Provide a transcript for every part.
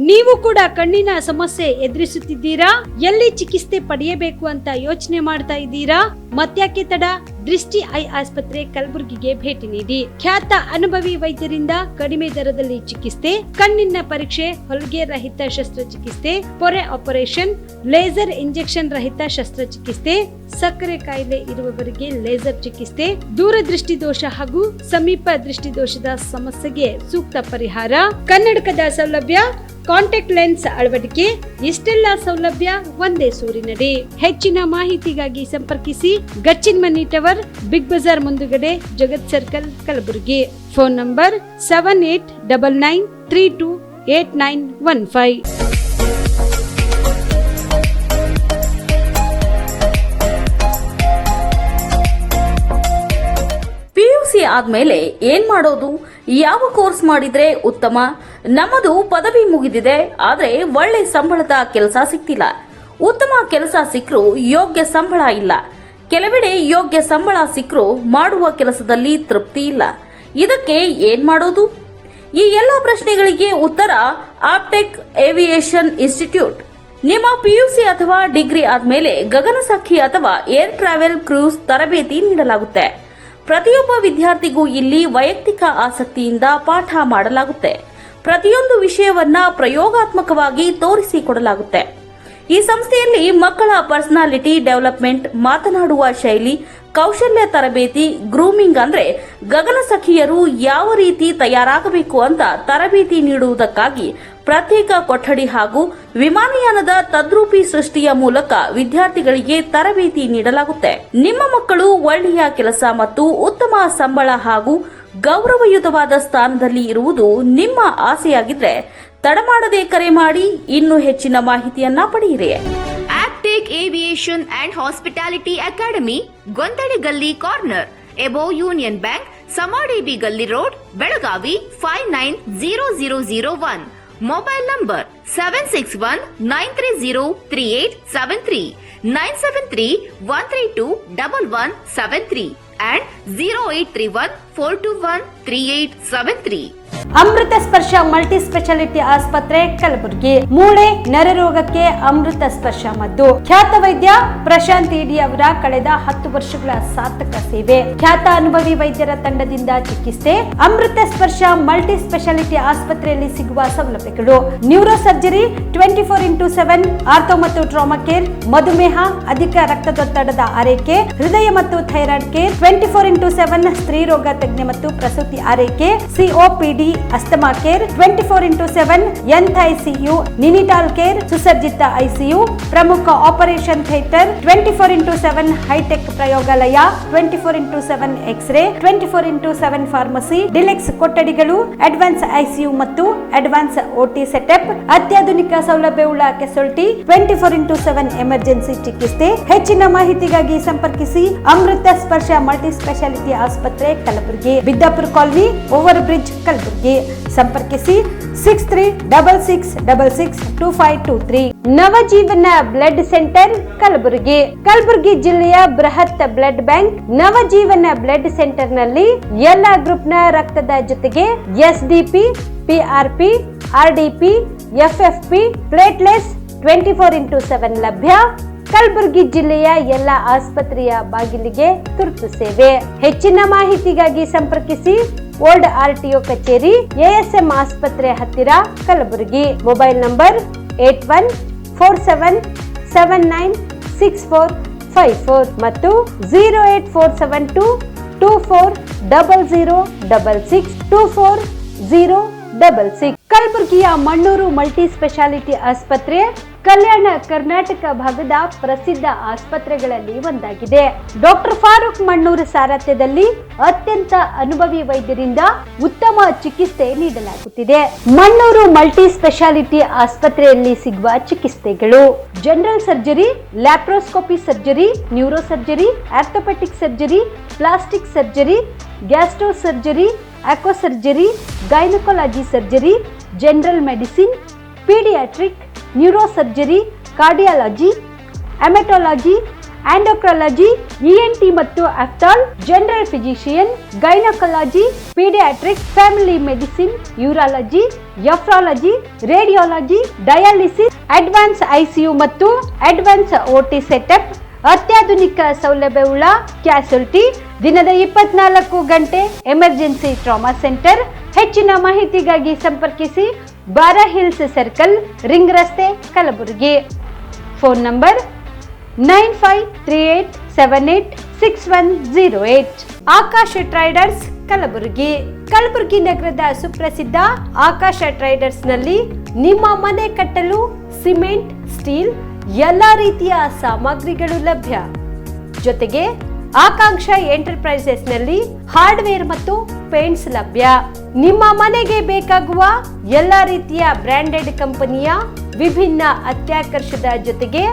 ನೀವು ಕೂಡ ಕಣ್ಣಿನ ಸಮಸ್ಯೆ ಎದುರಿಸುತ್ತಿದ್ದೀರಾ? ಎಲ್ಲಿ ಚಿಕಿತ್ಸೆ ಪಡೆಯಬೇಕು ಅಂತ ಯೋಚನೆ ಮಾಡ್ತಾ ಇದ್ದೀರಾ? ಮತ್ತ್ಯಾಕೆ ತಡ? ದೃಷ್ಟಿ ಐ ಆಸ್ಪತ್ರೆ ಕಲಬುರಗಿಗೆ ಭೇಟಿ ನೀಡಿ. ಖ್ಯಾತ ಅನುಭವಿ ವೈದ್ಯರಿಂದ ಕಡಿಮೆ ದರದಲ್ಲಿ ಚಿಕಿತ್ಸೆ, ಕಣ್ಣಿನ ಪರೀಕ್ಷೆ, ಹೊಲಿಗೆ ರಹಿತ ಶಸ್ತ್ರಚಿಕಿತ್ಸೆ, ಪೊರೆ ಆಪರೇಷನ್, ಲೇಸರ್ ಇಂಜೆಕ್ಷನ್ ರಹಿತ ಶಸ್ತ್ರಚಿಕಿತ್ಸೆ, ಸಕ್ಕರೆ ಕಾಯಿಲೆ ಇರುವವರಿಗೆ ಲೇಸರ್ ಚಿಕಿತ್ಸೆ, ದೂರದೃಷ್ಟಿ ದೋಷ ಹಾಗೂ ಸಮೀಪ ದೃಷ್ಟಿ ದೋಷದ ಸಮಸ್ಯೆಗೆ ಸೂಕ್ತ ಪರಿಹಾರ, ಕನ್ನಡಕದ ಸೌಲಭ್ಯ, ಕಾಂಟ್ಯಾಕ್ಟ್ ಲೆನ್ಸ್ ಅಳವಡಿಕೆ, ಇಷ್ಟೆಲ್ಲ ಸೌಲಭ್ಯ ಒಂದೇ ಸೂರಿನಡಿ. ಹೆಚ್ಚಿನ ಮಾಹಿತಿಗಾಗಿ ಸಂಪರ್ಕಿಸಿ ಗಚ್ಚಿನ್ ಮನಿ ಟವರ್, ಬಿಗ್ ಬಜಾರ್ ಮುಂದುಗಡೆ, Jagat circle, Kalaburagi. Phone number 7899328915. PUC ಆದ್ಮೇಲೆ ಏನ್ ಮಾಡೋದು? ಯಾವ ಕೋರ್ಸ್ ಮಾಡಿದ್ರೆ ಉತ್ತಮ? ನಮ್ಮದು ಪದವಿ ಮುಗಿದಿದೆ, ಆದ್ರೆ ಒಳ್ಳೆ ಸಂಬಳದ ಕೆಲಸ ಸಿಗ್ತಿಲ್ಲ. ಉತ್ತಮ ಕೆಲಸ ಸಿಕ್ಕರೂ ಯೋಗ್ಯ ಸಂಬಳ ಇಲ್ಲ. ಕೆಲವೆಡೆ ಯೋಗ್ಯ ಸಂಬಳ ಸಿಕ್ಕರೂ ಮಾಡುವ ಕೆಲಸದಲ್ಲಿ ತೃಪ್ತಿ ಇಲ್ಲ. ಇದಕ್ಕೆ ಏನ್ ಮಾಡೋದು? ಈ ಎಲ್ಲ ಪ್ರಶ್ನೆಗಳಿಗೆ ಉತ್ತರ ಆಪ್ಟೆಕ್ ಏವಿಯೇಷನ್ ಇನ್ಸ್ಟಿಟ್ಯೂಟ್. ನಿಮ್ಮ PUC ಅಥವಾ ಡಿಗ್ರಿ ಆದ್ಮೇಲೆ ಗಗನಸಖಿ ಅಥವಾ ಏರ್ ಟ್ರಾವೆಲ್ ಕ್ರೂಸ್ ತರಬೇತಿ ನೀಡಲಾಗುತ್ತೆ. ಪ್ರತಿಯೊಬ್ಬ ವಿದ್ಯಾರ್ಥಿಗೂ ಇಲ್ಲಿ ವೈಯಕ್ತಿಕ ಆಸಕ್ತಿಯಿಂದ ಪಾಠ ಮಾಡಲಾಗುತ್ತೆ. ಪ್ರತಿಯೊಂದು ವಿಷಯವನ್ನ ಪ್ರಯೋಗಾತ್ಮಕವಾಗಿ ತೋರಿಸಿಕೊಡಲಾಗುತ್ತೆ. ಈ ಸಂಸ್ಥೆಯಲ್ಲಿ ಮಕ್ಕಳ ಪರ್ಸನಾಲಿಟಿ ಡೆವಲಪ್ಮೆಂಟ್, ಮಾತನಾಡುವ ಶೈಲಿ, ಕೌಶಲ್ಯ ತರಬೇತಿ, ಗ್ರೂಮಿಂಗ್ ಅಂದ್ರೆ ಗಗನಸಖಿಯರು ಯಾವ ರೀತಿ ತಯಾರಾಗಬೇಕು ಅಂತ ತರಬೇತಿ ನೀಡುವುದಕ್ಕಾಗಿ ಪ್ರತ್ಯೇಕ ಕೊಠಡಿ ಹಾಗೂ ವಿಮಾನಯಾನದ ತದ್ರೂಪಿ ಸೃಷ್ಟಿಯ ಮೂಲಕ ವಿದ್ಯಾರ್ಥಿಗಳಿಗೆ ತರಬೇತಿ ನೀಡಲಾಗುತ್ತೆ. ನಿಮ್ಮ ಮಕ್ಕಳು ಒಳ್ಳೆಯ ಕೆಲಸ ಮತ್ತು ಉತ್ತಮ ಸಂಬಳ ಹಾಗೂ ಗೌರವಯುತವಾದ ಸ್ಥಾನದಲ್ಲಿ ಇರುವುದು ನಿಮ್ಮ ಆಸೆಯಾಗಿದ್ರೆ ತಡಮಾಡದೆ ಕರೆ ಮಾಡಿ ಇನ್ನೂ ಹೆಚ್ಚಿನ ಮಾಹಿತಿಯನ್ನ ಪಡೆಯಿರಿ. Aptech aviation and hospitality academy, ಗೊಂದಡಿ ಗಲ್ಲಿ corner, above union bank, Samadevi ಗಲ್ಲಿ road, Belagavi 590001. Mobile number 7619303873, 973-132-1173 and 0831-421-3873. ಅಮೃತ ಸ್ಪರ್ಶ ಮಲ್ಟಿ ಸ್ಪೆಷಾಲಿಟಿ ಆಸ್ಪತ್ರೆ ಕಲಬುರಗಿ. ಮೂಳೆ ನರರೋಗಕ್ಕೆ ಅಮೃತ ಸ್ಪರ್ಶ ಮದ್ದು. ಖ್ಯಾತ ವೈದ್ಯ ಪ್ರಶಾಂತ್ ಇಡಿ ಅವರ ಕಳೆದ 10 ವರ್ಷಗಳ ಸಾರ್ಥಕ ಸೇವೆ. ಖ್ಯಾತ ಅನುಭವಿ ವೈದ್ಯರ ತಂಡದಿಂದ ಚಿಕಿತ್ಸೆ. ಅಮೃತ ಸ್ಪರ್ಶ ಮಲ್ಟಿ ಸ್ಪೆಷಾಲಿಟಿ ಆಸ್ಪತ್ರೆಯಲ್ಲಿ ಸಿಗುವ ಸೌಲಭ್ಯಗಳು: ನ್ಯೂರೋ ಸರ್ಜರಿ 24x7, ಆರ್ಥೋ ಮತ್ತು ಟ್ರಾಮಾ ಕೇರ್, ಮಧುಮೇಹ, ಅಧಿಕ ರಕ್ತದೊತ್ತಡದ ಆರೈಕೆ, ಹೃದಯ ಮತ್ತು ಥೈರಾಯ್ಡ್ ಕೇರ್ 24x7, ಸ್ತ್ರೀ ರೋಗ ತಜ್ಞ ಮತ್ತು ಪ್ರಸೂತಿ ಆರೈಕೆ, COPD, asthma care 24x7, NICU, neonatal care, ಸುಸಜ್ಜಿತ ICU, ಪ್ರಮುಖ ಆಪರೇಷನ್ ಥಿಯೇಟರ್ 24x7, ಹೈಟೆಕ್ ಪ್ರಯೋಗಾಲಯ 24x7, x ray 24x7, pharmacy, deluxe ಕೊಠಡಿಗಳು, ಅಡ್ವಾನ್ಸ್ ICU ಮತ್ತು ಅಡ್ವಾನ್ಸ್ OT ಸೆಟಪ್, ಅತ್ಯಾಧುನಿಕ ಸೌಲಭ್ಯವುಳ್ಳ ಕೆಸೊಲ್ಟಿ 24x7 ಎಮರ್ಜೆನ್ಸಿ ಚಿಕಿತ್ಸೆ. ಹೆಚ್ಚಿನ ಮಾಹಿತಿಗಾಗಿ ಸಂಪರ್ಕಿಸಿ ಅಮೃತ ಸ್ಪರ್ಶ ಮಲ್ಟಿ ಸ್ಪೆಷಾಲಿಟಿ ಆಸ್ಪತ್ರೆ Kalaburagi, Biddapura colony, over bridge, Kalaburagi. ಸಂಪರ್ಕಿಸಿ 6366662523. Navajeevan blood centre Kalaburagi. ಕಲಬುರಗಿ ಜಿಲ್ಲೆಯ ಬೃಹತ್ blood bank Navajeevan blood centre ನಲ್ಲಿ ಎಲ್ಲಾ ಗ್ರೂಪ್ ನ ರಕ್ತದ ಜೊತೆಗೆ SDP, PRP, RDP, FFP, platelets 24x7 ಲಭ್ಯ. ಕಲಬುರಗಿ ಜಿಲ್ಲೆಯ ಎಲ್ಲ ಆಸ್ಪತ್ರೆಯ ಬಾಗಿಲಿಗೆ ತುರ್ತು ಸೇವೆ. ಹೆಚ್ಚಿನ ಮಾಹಿತಿಗಾಗಿ ಸಂಪರ್ಕಿಸಿ ಓಲ್ಡ್ RTO ಕಚೇರಿ, ASM ಆಸ್ಪತ್ರೆ ಹತ್ತಿರ, ಕಲಬುರಗಿ. ಮೊಬೈಲ್ ನಂಬರ್ 8147979645 ಮತ್ತು 08472240066 ಕಲಬುರಗಿಯ ಮಣ್ಣೂರು ಮಲ್ಟಿ ಸ್ಪೆಷಾಲಿಟಿ ಆಸ್ಪತ್ರೆ ಕಲ್ಯಾಣ ಕರ್ನಾಟಕ ಭಾಗದ ಪ್ರಸಿದ್ಧ ಆಸ್ಪತ್ರೆಗಳಲ್ಲಿ ಒಂದಾಗಿದೆ. ಡಾಕ್ಟರ್ ಫಾರೂಕ್ ಮಣ್ಣೂರು ಸಾರಥ್ಯದಲ್ಲಿ ಅತ್ಯಂತ ಅನುಭವಿ ವೈದ್ಯರಿಂದ ಉತ್ತಮ ಚಿಕಿತ್ಸೆ ನೀಡಲಾಗುತ್ತಿದೆ. ಮಣ್ಣೂರು ಮಲ್ಟಿ ಸ್ಪೆಷಾಲಿಟಿ ಆಸ್ಪತ್ರೆಯಲ್ಲಿ ಸಿಗುವ ಚಿಕಿತ್ಸೆಗಳು: general surgery, laparoscopy surgery, neuro surgery, orthopaedic surgery, plastic surgery, gastro surgery, aqua surgery, gynaecology surgery, general medicine, paediatric, neuro surgery, cardiology, haematology, endocrinology, ENT ಮತ್ತು ophthal, general physician, gynaecology, paediatrics, family medicine, urology, nephrology, radiology, dialysis, advance ICU ಮತ್ತು advance OT setup, ಅತ್ಯಾಧುನಿಕ ಸೌಲಭ್ಯವುಳ್ಳ ಕ್ಯಾಸುಲಿಟಿ, ದಿನದ 24 ಗಂಟೆ emergency trauma centre. ಹೆಚ್ಚಿನ ಮಾಹಿತಿಗಾಗಿ ಸಂಪರ್ಕಿಸಿ ಬಾರಾ hills circle, ring ರಸ್ತೆ, Kalaburagi. Phone number 9538786108. Aakash traders Kalaburagi. Kalaburagi ನಗರದ ಸುಪ್ರಸಿದ್ಧ ಆಕಾಶ ಟ್ರೇಡರ್ಸ್ ನಲ್ಲಿ ನಿಮ್ಮ ಮನೆ ಕಟ್ಟಲು ಸಿಮೆಂಟ್, ಸ್ಟೀಲ್ ಎಲ್ಲ ರೀತಿಯ ಸಾಮಗ್ರಿಗಳು ಲಭ್ಯ. ಜೊತೆಗೆ ಆಕಾಂಕ್ಷ ಎಂಟರ್ಪ್ರೈಸಸ್ ನಲ್ಲಿ ಹಾರ್ಡ್ವೇರ್ ಮತ್ತು ಪೇಂಟ್ಸ್ ಲಭ್ಯ. ನಿಮ್ಮ ಮನೆಗೆ ಬೇಕಾಗುವ ಎಲ್ಲ ರೀತಿಯ ಬ್ರಾಂಡೆಡ್ ಕಂಪನಿಯ ವಿಭಿನ್ನ ಅತ್ಯಾಕರ್ಷದ ಜೊತೆಗೆ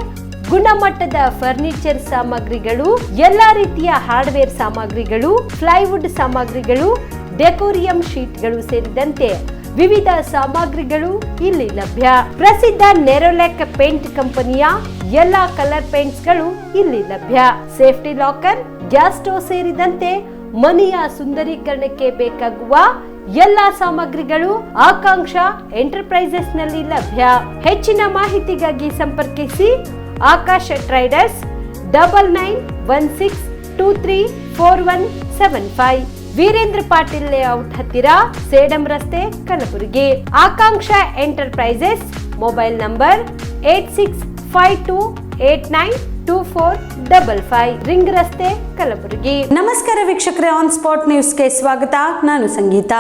ಗುಣಮಟ್ಟದ ಫರ್ನಿಚರ್ ಸಾಮಗ್ರಿಗಳು, ಎಲ್ಲ ರೀತಿಯ ಹಾರ್ಡ್ವೇರ್ ಸಾಮಗ್ರಿಗಳು, ಪ್ಲೈವುಡ್ ಸಾಮಗ್ರಿಗಳು, ಡೆಕೋರಿಯಂ ಶೀಟ್ಗಳು ಸೇರಿದಂತೆ ವಿವಿಧ ಸಾಮಗ್ರಿಗಳು ಇಲ್ಲಿ ಲಭ್ಯ. ಪ್ರಸಿದ್ಧ ನೆರೋಲ್ಯಾಕ್ ಪೇಂಟ್ ಕಂಪನಿಯ ಎಲ್ಲಾ ಕಲರ್ ಪೇಂಟ್ಸ್ ಗಳು ಇಲ್ಲಿ ಲಭ್ಯ. ಸೇಫ್ಟಿ ಲಾಕರ್, ಗ್ಯಾಸ್ ಸ್ಟೋವ್ ಸೇರಿದಂತೆ ಮನೆಯ ಸುಂದರೀಕರಣಕ್ಕೆ ಬೇಕಾಗುವ ಎಲ್ಲಾ ಸಾಮಗ್ರಿಗಳು ಆಕಾಂಕ್ಷ ಎಂಟರ್ಪ್ರೈಸಸ್ ನಲ್ಲಿ ಲಭ್ಯ. ಹೆಚ್ಚಿನ ಮಾಹಿತಿಗಾಗಿ ಸಂಪರ್ಕಿಸಿ ಆಕಾಶ ಟ್ರೇಡರ್ಸ್ 9916234175, ವೀರೇಂದ್ರ ಪಾಟೀಲ್ ಲೇಔಟ್ ಹತ್ತಿರ, ಸೇಡಂ ರಸ್ತೆ, ಕಲಬುರಗಿ. ಆಕಾಂಕ್ಷ ಎಂಟರ್ಪ್ರೈಸಸ್ ಮೊಬೈಲ್ ನಂಬರ್ 8652892455, ರಿಂಗ್ ರಸ್ತೆ, ಕಲಬುರಗಿ. ನಮಸ್ಕಾರ ವೀಕ್ಷಕರೇ, ಆನ್ ಸ್ಪಾಟ್ ನ್ಯೂಸ್ಗೆ ಸ್ವಾಗತ. ನಾನು ಸಂಗೀತ.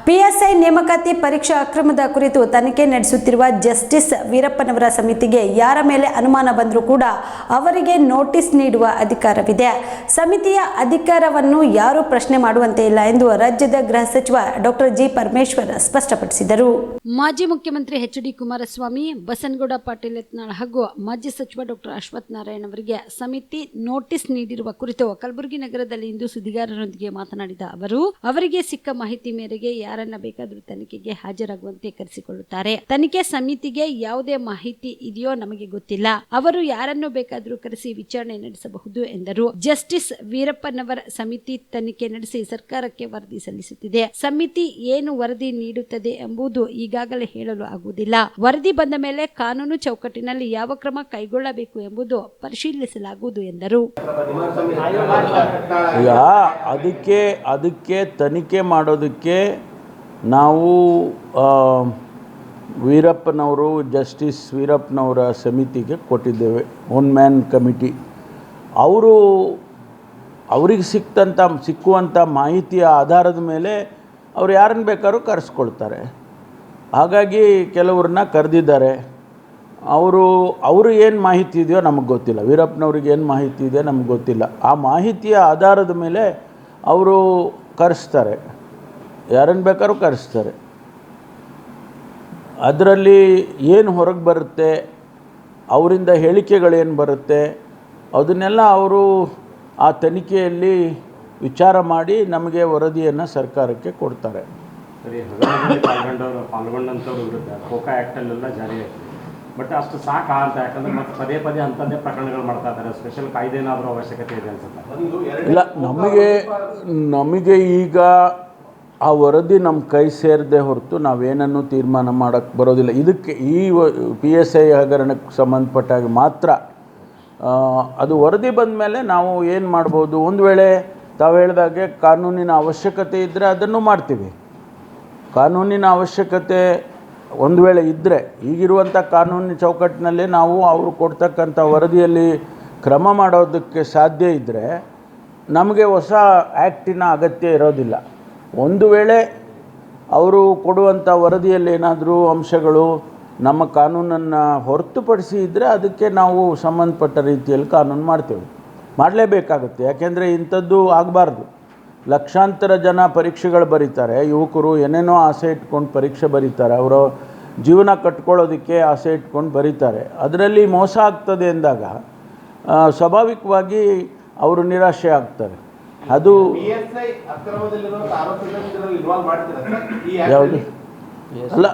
PSI ನೇಮಕಾತಿ ಪರೀಕ್ಷಾ ಅಕ್ರಮದ ಕುರಿತು ತನಿಖೆ ನಡೆಸುತ್ತಿರುವ ಜಸ್ಟಿಸ್ ವೀರಪ್ಪನವರ ಸಮಿತಿಗೆ ಯಾರ ಮೇಲೆ ಅನುಮಾನ ಬಂದರೂ ಕೂಡ ಅವರಿಗೆ ನೋಟಿಸ್ ನೀಡುವ ಅಧಿಕಾರವಿದೆ. ಸಮಿತಿಯ ಅಧಿಕಾರವನ್ನು ಯಾರೂ ಪ್ರಶ್ನೆ ಮಾಡುವಂತೆ ಇಲ್ಲ ಎಂದು ರಾಜ್ಯದ ಗೃಹ ಸಚಿವ ಡಾಕ್ಟರ್ ಜಿ ಪರಮೇಶ್ವರ್ ಸ್ಪಷ್ಟಪಡಿಸಿದರು. ಮಾಜಿ ಮುಖ್ಯಮಂತ್ರಿ HD ಕುಮಾರಸ್ವಾಮಿ, ಬಸನಗೌಡ ಪಾಟೀಲ್ ಯತ್ನಾಳ್ ಹಾಗೂ ಮಾಜಿ ಸಚಿವ ಡಾಕ್ಟರ್ ಅಶ್ವಥ್ ನಾರಾಯಣ್ ಅವರಿಗೆ ಸಮಿತಿ ನೋಟಿಸ್ ನೀಡಿರುವ ಕುರಿತು ಕಲಬುರಗಿ ನಗರದಲ್ಲಿ ಇಂದು ಸುದ್ದಿಗಾರರೊಂದಿಗೆ ಮಾತನಾಡಿದ ಅವರು, ಅವರಿಗೆ ಸಿಕ್ಕ ಮಾಹಿತಿ ಮೇರೆಗೆ ಯಾರನ್ನ ಬೇಕಾದರೂ ತನಿಖೆಗೆ ಹಾಜರಾಗುವಂತೆ ಕರೆಸಿಕೊಳ್ಳುತ್ತಾರೆ. ತನಿಖೆ ಸಮಿತಿಗೆ ಯಾವುದೇ ಮಾಹಿತಿ ಇದೆಯೋ ನಮಗೆ ಗೊತ್ತಿಲ್ಲ. ಅವರು ಯಾರನ್ನು ಬೇಕಾದರೂ ಕರೆಸಿ ವಿಚಾರಣೆ ನಡೆಸಬಹುದು ಎಂದರು. ಜಸ್ಟಿಸ್ ವೀರಪ್ಪನವರ ಸಮಿತಿ ತನಿಖೆ ನಡೆಸಿ ಸರ್ಕಾರಕ್ಕೆ ವರದಿ ಸಲ್ಲಿಸುತ್ತಿದೆ. ಸಮಿತಿ ಏನು ವರದಿ ನೀಡುತ್ತದೆ ಎಂಬುದು ಈಗಾಗಲೇ ಹೇಳಲು ಆಗುವುದಿಲ್ಲ. ವರದಿ ಬಂದ ಮೇಲೆ ಕಾನೂನು ಚೌಕಟ್ಟಿನಲ್ಲಿ ಯಾವ ಕ್ರಮ ಕೈಗೊಳ್ಳಬೇಕು ಎಂಬುದು ಪರಿಶೀಲಿಸಲಾಗುವುದು ಎಂದರು. ಈಗ ಅದಕ್ಕೆ ತನಿಖೆ ಮಾಡೋದಕ್ಕೆ ನಾವು ವೀರಪ್ಪನವರು, ಜಸ್ಟಿಸ್ ವೀರಪ್ಪನವರ ಸಮಿತಿಗೆ ಕೊಟ್ಟಿದ್ದೇವೆ, ಒನ್ ಮ್ಯಾನ್ ಕಮಿಟಿ. ಅವ್ರಿಗೆ ಸಿಕ್ಕುವಂಥ ಮಾಹಿತಿಯ ಆಧಾರದ ಮೇಲೆ ಅವ್ರು ಯಾರನ್ನು ಬೇಕಾದ್ರೂ ಕರೆಸ್ಕೊಳ್ತಾರೆ. ಹಾಗಾಗಿ ಕೆಲವ್ರನ್ನ ಕರೆದಿದ್ದಾರೆ. ಅವರು ಏನು ಮಾಹಿತಿ ಇದೆಯೋ ನಮಗೆ ಗೊತ್ತಿಲ್ಲ. ವೀರಪ್ಪನವ್ರಿಗೆ ಏನು ಮಾಹಿತಿ ಇದೆ ನಮಗೆ ಗೊತ್ತಿಲ್ಲ. ಆ ಮಾಹಿತಿಯ ಆಧಾರದ ಮೇಲೆ ಅವರು ಕರೆಸ್ತಾರೆ, ಯಾರನ್ನು ಬೇಕಾದ್ರೂ ಕರೆಸ್ತಾರೆ. ಅದರಲ್ಲಿ ಏನು ಹೊರಗೆ ಬರುತ್ತೆ, ಅವರಿಂದ ಹೇಳಿಕೆಗಳೇನು ಬರುತ್ತೆ, ಅದನ್ನೆಲ್ಲ ಅವರು ಆ ತನಿಖೆಯಲ್ಲಿ ವಿಚಾರ ಮಾಡಿ ನಮಗೆ ವರದಿಯನ್ನು ಸರ್ಕಾರಕ್ಕೆ ಕೊಡ್ತಾರೆ. ಸರಿ, ಪಾಲ್ಗೊಂಡಂಥವ್ರ ವಿರುದ್ಧ ಕೋಕಾ ಆ್ಯಕ್ಟಲ್ಲೆಲ್ಲ ಜಾರಿ ಆಯಿತು. ಬಟ್ ಅಷ್ಟು ಸಾಕಾ ಅಂತ, ಯಾಕಂದರೆ ಮತ್ತೆ ಪದೇ ಅಂಥದ್ದೇ ಪ್ರಕರಣಗಳು ಮಾಡ್ತಾ ಇದ್ದಾರೆ. ಸ್ಪೆಷಲ್ ಕಾಯ್ದೆ ಏನಾದರೂ ಅವಶ್ಯಕತೆ ಇದೆ ಅನ್ಸುತ್ತೆ? ಇಲ್ಲ, ನಮಗೆ ಈಗ ಆ ವರದಿ ನಮ್ಮ ಕೈ ಸೇರದೆ ಹೊರತು ನಾವೇನನ್ನು ತೀರ್ಮಾನ ಮಾಡೋಕ್ಕೆ ಬರೋದಿಲ್ಲ. ಇದಕ್ಕೆ ಈ PSI ಹಗರಣಕ್ಕೆ ಸಂಬಂಧಪಟ್ಟಾಗ ಮಾತ್ರ ಅದು ವರದಿ ಬಂದ ಮೇಲೆ ನಾವು ಏನು ಮಾಡ್ಬೋದು. ಒಂದು ವೇಳೆ ತಾವು ಹೇಳಿದಾಗೆ ಕಾನೂನಿನ ಅವಶ್ಯಕತೆ ಇದ್ದರೆ ಅದನ್ನು ಮಾಡ್ತೀವಿ. ಕಾನೂನಿನ ಅವಶ್ಯಕತೆ ಒಂದು ವೇಳೆ ಇದ್ದರೆ, ಈಗಿರುವಂಥ ಕಾನೂನಿನ ಚೌಕಟ್ಟಿನಲ್ಲಿ ನಾವು ಅವರು ಕೊಡ್ತಕ್ಕಂಥ ವರದಿಯಲ್ಲಿ ಕ್ರಮ ಮಾಡೋದಕ್ಕೆ ಸಾಧ್ಯ ಇದ್ದರೆ ನಮಗೆ ಹೊಸ ಆ್ಯಕ್ಟಿನ ಅಗತ್ಯ ಇರೋದಿಲ್ಲ. ಒಂದು ವೇಳೆ ಅವರು ಕೊಡುವಂಥ ವರದಿಯಲ್ಲಿ ಏನಾದರೂ ಅಂಶಗಳು ನಮ್ಮ ಕಾನೂನನ್ನು ಹೊರತುಪಡಿಸಿ ಇದ್ದರೆ ಅದಕ್ಕೆ ನಾವು ಸಂಬಂಧಪಟ್ಟ ರೀತಿಯಲ್ಲಿ ಕಾನೂನು ಮಾಡ್ತೇವೆ, ಮಾಡಲೇಬೇಕಾಗುತ್ತೆ. ಯಾಕೆಂದರೆ ಇಂಥದ್ದು ಆಗಬಾರ್ದು. ಲಕ್ಷಾಂತರ ಜನ ಪರೀಕ್ಷೆಗಳು ಬರೀತಾರೆ, ಯುವಕರು ಏನೇನೋ ಆಸೆ ಇಟ್ಕೊಂಡು ಪರೀಕ್ಷೆ ಬರೀತಾರೆ, ಅವರ ಜೀವನ ಕಟ್ಕೊಳ್ಳೋದಕ್ಕೆ ಆಸೆ ಇಟ್ಕೊಂಡು ಬರೀತಾರೆ. ಅದರಲ್ಲಿ ಮೋಸ ಆಗ್ತದೆ ಎಂದಾಗ ಸ್ವಾಭಾವಿಕವಾಗಿ ಅವರು ನಿರಾಶೆ ಆಗ್ತಾರೆ. ಅದು ಯಾವುದು ಅಲ್ಲ,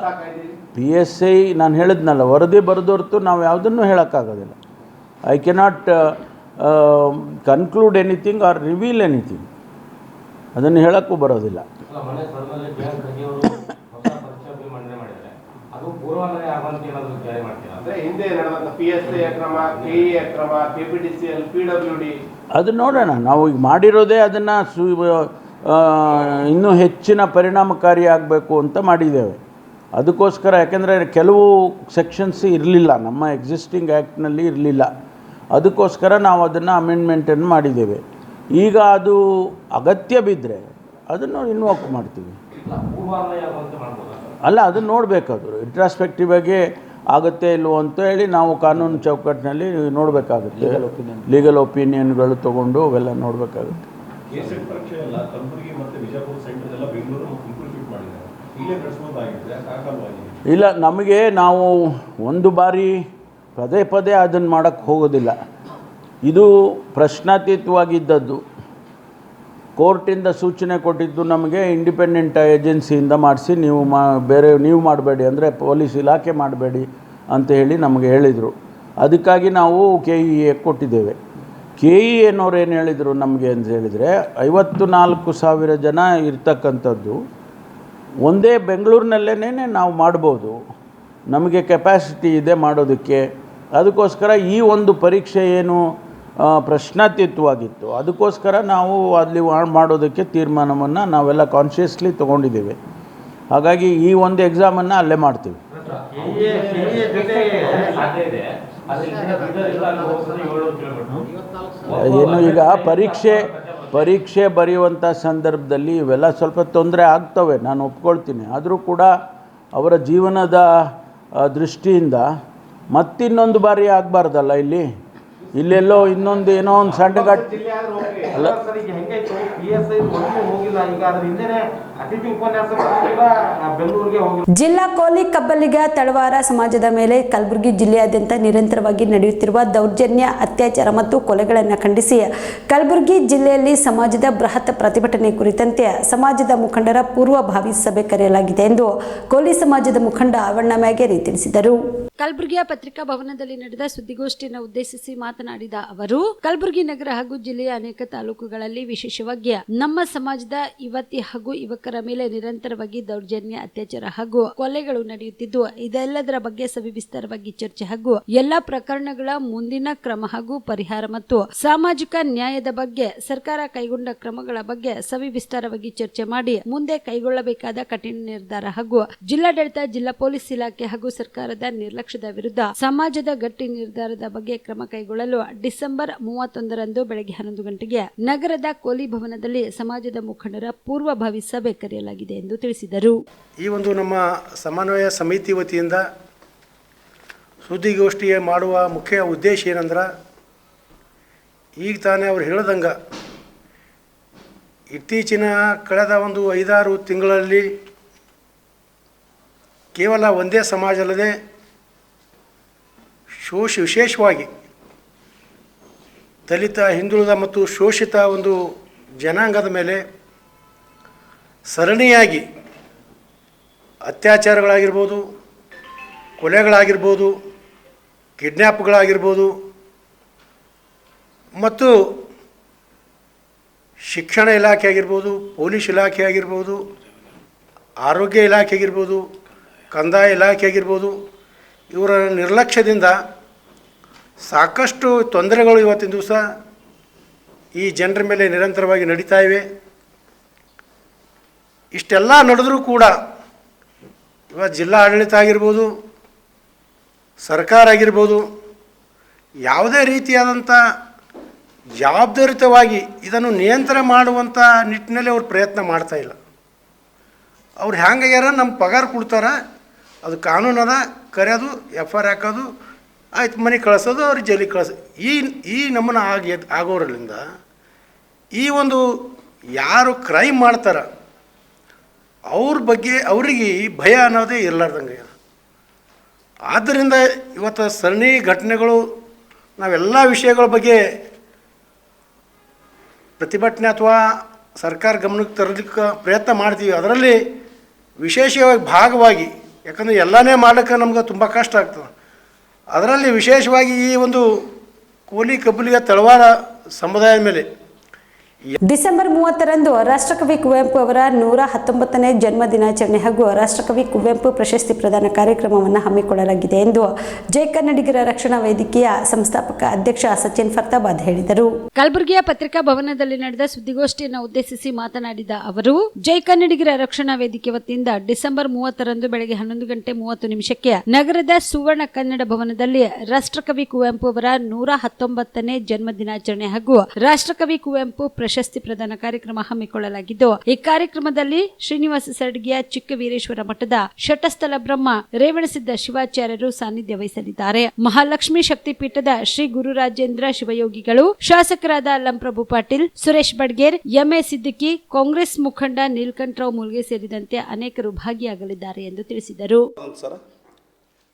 PSI ನಾನು ಹೇಳಿದ್ನಲ್ಲ, ವರದಿ ಬರೆದೊರ್ತು ನಾವು ಯಾವುದನ್ನು ಹೇಳೋಕ್ಕಾಗೋದಿಲ್ಲ. I cannot conclude anything or reveal anything, ಅದನ್ನು ಹೇಳೋಕ್ಕೂ ಬರೋದಿಲ್ಲ. ಅದು ನೋಡೋಣ, ನಾವು ಈಗ ಮಾಡಿರೋದೇ ಅದನ್ನು ಇನ್ನೂ ಹೆಚ್ಚಿನ ಪರಿಣಾಮಕಾರಿ ಆಗಬೇಕು ಅಂತ ಮಾಡಿದ್ದೇವೆ. ಅದಕ್ಕೋಸ್ಕರ, ಯಾಕೆಂದರೆ ಕೆಲವು ಸೆಕ್ಷನ್ಸ್ ಇರಲಿಲ್ಲ, ನಮ್ಮ ಎಕ್ಸಿಸ್ಟಿಂಗ್ ಆ್ಯಕ್ಟ್ನಲ್ಲಿ ಇರಲಿಲ್ಲ. ಅದಕ್ಕೋಸ್ಕರ ನಾವು ಅದನ್ನು ಅಮೆಂಡ್ಮೆಂಟನ್ನು ಮಾಡಿದ್ದೇವೆ. ಈಗ ಅದು ಅಗತ್ಯ ಬಿದ್ದರೆ ಅದನ್ನು ಇನ್ವಾಕ್ ಮಾಡ್ತೀವಿ. ಅಲ್ಲ, ಅದನ್ನು ನೋಡಬೇಕದು ಇಂಟ್ರಾಸ್ಪೆಕ್ಟಿವ್ ಆಗಿ ಆಗುತ್ತೆ ಇಲ್ವೋ ಅಂತ ಹೇಳಿ ನಾವು ಕಾನೂನು ಚೌಕಟ್ಟಿನಲ್ಲಿ ನೋಡಬೇಕಾಗುತ್ತೆ. ಲೀಗಲ್ ಒಪಿನಿಯನ್ಗಳು ತೊಗೊಂಡು ಅವೆಲ್ಲ ನೋಡಬೇಕಾಗುತ್ತೆ. ಇಲ್ಲ, ನಮಗೆ ನಾವು ಒಂದು ಬಾರಿ ಪದೇ ಪದೇ ಅದನ್ನು ಮಾಡೋಕ್ಕೆ ಹೋಗೋದಿಲ್ಲ. ಇದು ಪ್ರಶ್ನಾತೀತವಾಗಿದ್ದದ್ದು. ಕೋರ್ಟಿಂದ ಸೂಚನೆ ಕೊಟ್ಟಿದ್ದು ನಮಗೆ ಇಂಡಿಪೆಂಡೆಂಟ್ ಏಜೆನ್ಸಿಯಿಂದ ಮಾಡಿಸಿ, ನೀವು ಮಾಡಬೇಡಿ, ಅಂದರೆ ಪೊಲೀಸ್ ಇಲಾಖೆ ಮಾಡಬೇಡಿ ಅಂತ ಹೇಳಿ ನಮಗೆ ಹೇಳಿದರು. ಅದಕ್ಕಾಗಿ ನಾವು KEA ಕೊಟ್ಟಿದ್ದೇವೆ. KEA ಏನು ಹೇಳಿದರು ನಮಗೆ ಅಂತ ಹೇಳಿದರೆ, 54,000 ಜನ ಇರ್ತಕ್ಕಂಥದ್ದು ಒಂದೇ ಬೆಂಗಳೂರಿನಲ್ಲೇ ನಾವು ಮಾಡ್ಬೋದು, ನಮಗೆ ಕೆಪಾಸಿಟಿ ಇದೆ ಮಾಡೋದಕ್ಕೆ. ಅದಕ್ಕೋಸ್ಕರ ಈ ಒಂದು ಪರೀಕ್ಷೆ ಏನು ಪ್ರಶ್ನಾತೀತವಾಗಿತ್ತು, ಅದಕ್ಕೋಸ್ಕರ ನಾವು ಅಲ್ಲಿ ಮಾಡೋದಕ್ಕೆ ತೀರ್ಮಾನವನ್ನು ನಾವೆಲ್ಲ ಕಾನ್ಷಿಯಸ್ಲಿ ತೊಗೊಂಡಿದ್ದೇವೆ. ಹಾಗಾಗಿ ಈ ಒಂದು ಎಕ್ಸಾಮನ್ನು ಅಲ್ಲೇ ಮಾಡ್ತೀವಿ. ಏನು ಈಗ ಪರೀಕ್ಷೆ ಬರೆಯುವಂಥ ಸಂದರ್ಭದಲ್ಲಿ ಇವೆಲ್ಲ ಸ್ವಲ್ಪ ತೊಂದರೆ ಆಗ್ತವೆ, ನಾನು ಒಪ್ಕೊಳ್ತೀನಿ. ಆದರೂ ಕೂಡ ಅವರ ಜೀವನದ ದೃಷ್ಟಿಯಿಂದ ಮತ್ತಿನ್ನೊಂದು ಬಾರಿ ಆಗಬಾರ್ದಲ್ಲ. ಇಲ್ಲೆಲ್ಲೋ ಇನ್ನೊಂದು ಏನೋ ಒಂದು ಸಣ್ಣ ಅಲ್ಲ, ಜಿಲ್ಲಾ ಕೋಲಿ ಕಬ್ಬಲಿಗ ತಳವಾರ ಸಮಾಜದ ಮೇಲೆ ಕಲಬುರಗಿ ಜಿಲ್ಲೆಯಾದ್ಯಂತ ನಿರಂತರವಾಗಿ ನಡೆಯುತ್ತಿರುವ ದೌರ್ಜನ್ಯ, ಅತ್ಯಾಚಾರ ಮತ್ತು ಕೊಲೆಗಳನ್ನು ಖಂಡಿಸಿ ಕಲಬುರಗಿ ಜಿಲ್ಲೆಯಲ್ಲಿ ಸಮಾಜದ ಬೃಹತ್ ಪ್ರತಿಭಟನೆ ಕುರಿತಂತೆ ಸಮಾಜದ ಮುಖಂಡರ ಪೂರ್ವಭಾವಿ ಸಭೆ ಕರೆಯಲಾಗಿದೆ ಎಂದು ಕೋಲಿ ಸಮಾಜದ ಮುಖಂಡ ಅವಣ್ಣ ಮ್ಯಾಗೇರಿ ತಿಳಿಸಿದರು. ಕಲಬುರಗಿಯ ಪತ್ರಿಕಾ ಭವನದಲ್ಲಿ ನಡೆದ ಸುದ್ದಿಗೋಷ್ಠಿಯನ್ನು ಉದ್ದೇಶಿಸಿ ಮಾತನಾಡಿದ ಅವರು, ಕಲಬುರಗಿ ನಗರ ಹಾಗೂ ಜಿಲ್ಲೆಯ ಅನೇಕ ತಾಲೂಕುಗಳಲ್ಲಿ ವಿಶೇಷವಾಗಿ ನಮ್ಮ ಸಮಾಜದ ಯುವತಿ ಹಾಗೂ ಯುವಕರ ಮೇಲೆ ನಿರಂತರವಾಗಿ ದೌರ್ಜನ್ಯ, ಅತ್ಯಾಚಾರ ಹಾಗೂ ಕೊಲೆಗಳು ನಡೆಯುತ್ತಿದ್ದು, ಇದೆಲ್ಲದರ ಬಗ್ಗೆ ಸವಿಸ್ತಾರವಾಗಿ ಚರ್ಚೆ ಹಾಗೂ ಎಲ್ಲಾ ಪ್ರಕರಣಗಳ ಮುಂದಿನ ಕ್ರಮ ಹಾಗೂ ಪರಿಹಾರ ಮತ್ತು ಸಾಮಾಜಿಕ ನ್ಯಾಯದ ಬಗ್ಗೆ ಸರ್ಕಾರ ಕೈಗೊಂಡ ಕ್ರಮಗಳ ಬಗ್ಗೆ ಸವಿಸ್ತಾರವಾಗಿ ಚರ್ಚೆ ಮಾಡಿ ಮುಂದೆ ಕೈಗೊಳ್ಳಬೇಕಾದ ಕಠಿಣ ನಿರ್ಧಾರ ಹಾಗೂ ಜಿಲ್ಲಾಡಳಿತ, ಜಿಲ್ಲಾ ಪೊಲೀಸ್ ಇಲಾಖೆ ಹಾಗೂ ಸರ್ಕಾರದ ನಿರ್ಲಕ್ಷ್ಯದ ವಿರುದ್ಧ ಸಮಾಜದ ಗಟ್ಟಿ ನಿರ್ಧಾರದ ಬಗ್ಗೆ ಕ್ರಮ ಕೈಗೊಳ್ಳಲು ಡಿಸೆಂಬರ್ 31ರಂದು ಬೆಳಗ್ಗೆ 11 ಗಂಟೆಗೆ ನಗರದ ಕೋಲಿ ಭವನದಲ್ಲಿ ಸಮಾಜದ ಮುಖಂಡರ ಪೂರ್ವಭಾವಿ ಸಭೆ ಕರೆಯಲಾಗಿದೆ ಎಂದು ತಿಳಿಸಿದರು. ಈ ಒಂದು ನಮ್ಮ ಸಮನ್ವಯ ಸಮಿತಿ ವತಿಯಿಂದ ಸುದ್ದಿಗೋಷ್ಠಿ ಮಾಡುವ ಮುಖ್ಯ ಉದ್ದೇಶ ಏನಂದ್ರೆ, ಈಗ ತಾನೇ ಅವ್ರು ಹೇಳ್ದಂಗೆ ಇತ್ತೀಚಿನ ಕಳೆದ ಒಂದು 5-6 ತಿಂಗಳಲ್ಲಿ ಕೇವಲ ಒಂದೇ ಸಮಾಜ ಅಲ್ಲದೆ ವಿಶೇಷವಾಗಿ ದಲಿತ, ಹಿಂದುಳಿದ ಮತ್ತು ಶೋಷಿತ ಒಂದು ಜನಾಂಗದ ಮೇಲೆ ಸರಣಿಯಾಗಿ ಅತ್ಯಾಚಾರಗಳಾಗಿರ್ಬೋದು, ಕೊಲೆಗಳಾಗಿರ್ಬೋದು, ಕಿಡ್ನ್ಯಾಪ್ಗಳಾಗಿರ್ಬೋದು ಮತ್ತು ಶಿಕ್ಷಣ ಇಲಾಖೆ ಆಗಿರ್ಬೋದು, ಪೊಲೀಸ್ ಇಲಾಖೆ ಆಗಿರ್ಬೋದು, ಆರೋಗ್ಯ ಇಲಾಖೆ ಆಗಿರ್ಬೋದು, ಕಂದಾಯ ಇಲಾಖೆ ಆಗಿರ್ಬೋದು, ಇವರ ನಿರ್ಲಕ್ಷ್ಯದಿಂದ ಸಾಕಷ್ಟು ತೊಂದರೆಗಳು ಇವತ್ತಿನ ದಿವಸ ಈ ಜನರ ಮೇಲೆ ನಿರಂತರವಾಗಿ ನಡೀತಾ ಇವೆ. ಇಷ್ಟೆಲ್ಲ ನಡೆದರೂ ಕೂಡ ಇವಾಗ ಜಿಲ್ಲಾ ಆಡಳಿತ ಆಗಿರ್ಬೋದು, ಸರ್ಕಾರ ಆಗಿರ್ಬೋದು, ಯಾವುದೇ ರೀತಿಯಾದಂಥ ಜವಾಬ್ದಾರಿತವಾಗಿ ಇದನ್ನು ನಿಯಂತ್ರಣ ಮಾಡುವಂಥ ನಿಟ್ಟಿನಲ್ಲಿ ಅವ್ರು ಪ್ರಯತ್ನ ಮಾಡ್ತಾಯಿಲ್ಲ. ಅವ್ರು ಹ್ಯಾಂಗಾಗ್ಯಾರ, ನಮ್ಮ ಪಗಾರ ಕೊಡ್ತಾರೆ, ಅದು ಕಾನೂನದ ಕರೆಯೋದು, FIR ಹಾಕೋದು, ಆಯ್ತು ಮನೆ ಕಳಿಸೋದು, ಅವ್ರಿಗೆ ಜೈಲಿಗೆ ಕಳಿಸೋದು. ಈ ನಮ್ಮನ್ನ ಆಗೋರಲ್ಲಿಂದ ಈ ಒಂದು ಯಾರು ಕ್ರೈಮ್ ಮಾಡ್ತಾರೆ ಅವ್ರ ಬಗ್ಗೆ ಅವರಿಗೆ ಭಯ ಅನ್ನೋದೇ ಇರಲಾರ್ದಂಗೆ. ಆದ್ದರಿಂದ ಇವತ್ತು ಸರಣಿ ಘಟನೆಗಳು, ನಾವೆಲ್ಲ ವಿಷಯಗಳ ಬಗ್ಗೆ ಪ್ರತಿಭಟನೆ ಅಥವಾ ಸರ್ಕಾರ ಗಮನಕ್ಕೆ ತರಲಿಕ್ಕೆ ಪ್ರಯತ್ನ ಮಾಡ್ತೀವಿ. ಅದರಲ್ಲಿ ವಿಶೇಷವಾಗಿ ಭಾಗವಾಗಿ, ಯಾಕಂದರೆ ಎಲ್ಲನೇ ಮಾಡೋಕ್ಕೆ ನಮ್ಗೆ ತುಂಬ ಕಷ್ಟ ಆಗ್ತದೆ. ಅದರಲ್ಲಿ ವಿಶೇಷವಾಗಿ ಈ ಒಂದು ಕೋಲಿ ಕಬ್ಬಲಿಗ ತಳವಾರ ಸಮುದಾಯದ ಮೇಲೆ ಡಿಸೆಂಬರ್ 30ರಂದು ರಾಷ್ಟ್ರಕವಿ ಕುವೆಂಪು ಅವರ 119ನೇ ಜನ್ಮ ದಿನಾಚರಣೆ ಹಾಗೂ ರಾಷ್ಟ್ರಕವಿ ಕುವೆಂಪು ಪ್ರಶಸ್ತಿ ಪ್ರದಾನ ಕಾರ್ಯಕ್ರಮವನ್ನು ಹಮ್ಮಿಕೊಳ್ಳಲಾಗಿದೆ ಎಂದು ಜೈ ಕನ್ನಡಿಗರ ರಕ್ಷಣಾ ವೇದಿಕೆಯ ಸಂಸ್ಥಾಪಕ ಅಧ್ಯಕ್ಷ ಸಚಿನ್ ಫರ್ತಾಬಾದ್ ಹೇಳಿದರು. ಕಲಬುರಗಿಯ ಪತ್ರಿಕಾ ಭವನದಲ್ಲಿ ನಡೆದ ಸುದ್ದಿಗೋಷ್ಠಿಯನ್ನು ಉದ್ದೇಶಿಸಿ ಮಾತನಾಡಿದ ಅವರು, ಜೈ ಕನ್ನಡಿಗರ ರಕ್ಷಣಾ ವೇದಿಕೆ ವತಿಯಿಂದ ಡಿಸೆಂಬರ್ 30ರಂದು ಬೆಳಗ್ಗೆ 11:30 ನಗರದ ಸುವರ್ಣ ಕನ್ನಡ ಭವನದಲ್ಲಿ ರಾಷ್ಟ್ರಕವಿ ಕುವೆಂಪು ಅವರ 119ನೇ ಜನ್ಮ ದಿನಾಚರಣೆ ಹಾಗೂ ರಾಷ್ಟ್ರಕವಿ ಕುವೆಂಪು ಪ್ರಶಸ್ತಿ ಪ್ರದಾನ ಕಾರ್ಯಕ್ರಮ ಹಮ್ಮಿಕೊಳ್ಳಲಾಗಿದ್ದು, ಈ ಕಾರ್ಯಕ್ರಮದಲ್ಲಿ ಶ್ರೀನಿವಾಸ ಸರಡಗಿಯ ಚಿಕ್ಕ ವೀರೇಶ್ವರ ಮಠದ ಶಟಸ್ಥಲ ಬ್ರಹ್ಮ ರೇವಣಸಿದ್ದ ಶಿವಾಚಾರ್ಯರು ಸಾನ್ನಿಧ್ಯ ವಹಿಸಲಿದ್ದಾರೆ. ಮಹಾಲಕ್ಷ್ಮಿ ಶಕ್ತಿಪೀಠದ ಶ್ರೀ ಗುರುರಾಜೇಂದ್ರ ಶಿವಯೋಗಿಗಳು, ಶಾಸಕರಾದ ಲಂಪ್ರಭು ಪಾಟೀಲ್, ಸುರೇಶ್ ಬಡ್ಗೇರ್, ಎಂಎ ಸಿದ್ದಿಕಿ, ಕಾಂಗ್ರೆಸ್ ಮುಖಂಡ ನೀಲಕಂಠರಾವ್ ಮುಲ್ಗೆ ಸೇರಿದಂತೆ ಅನೇಕರು ಭಾಗಿಯಾಗಲಿದ್ದಾರೆ ಎಂದು ತಿಳಿಸಿದರು.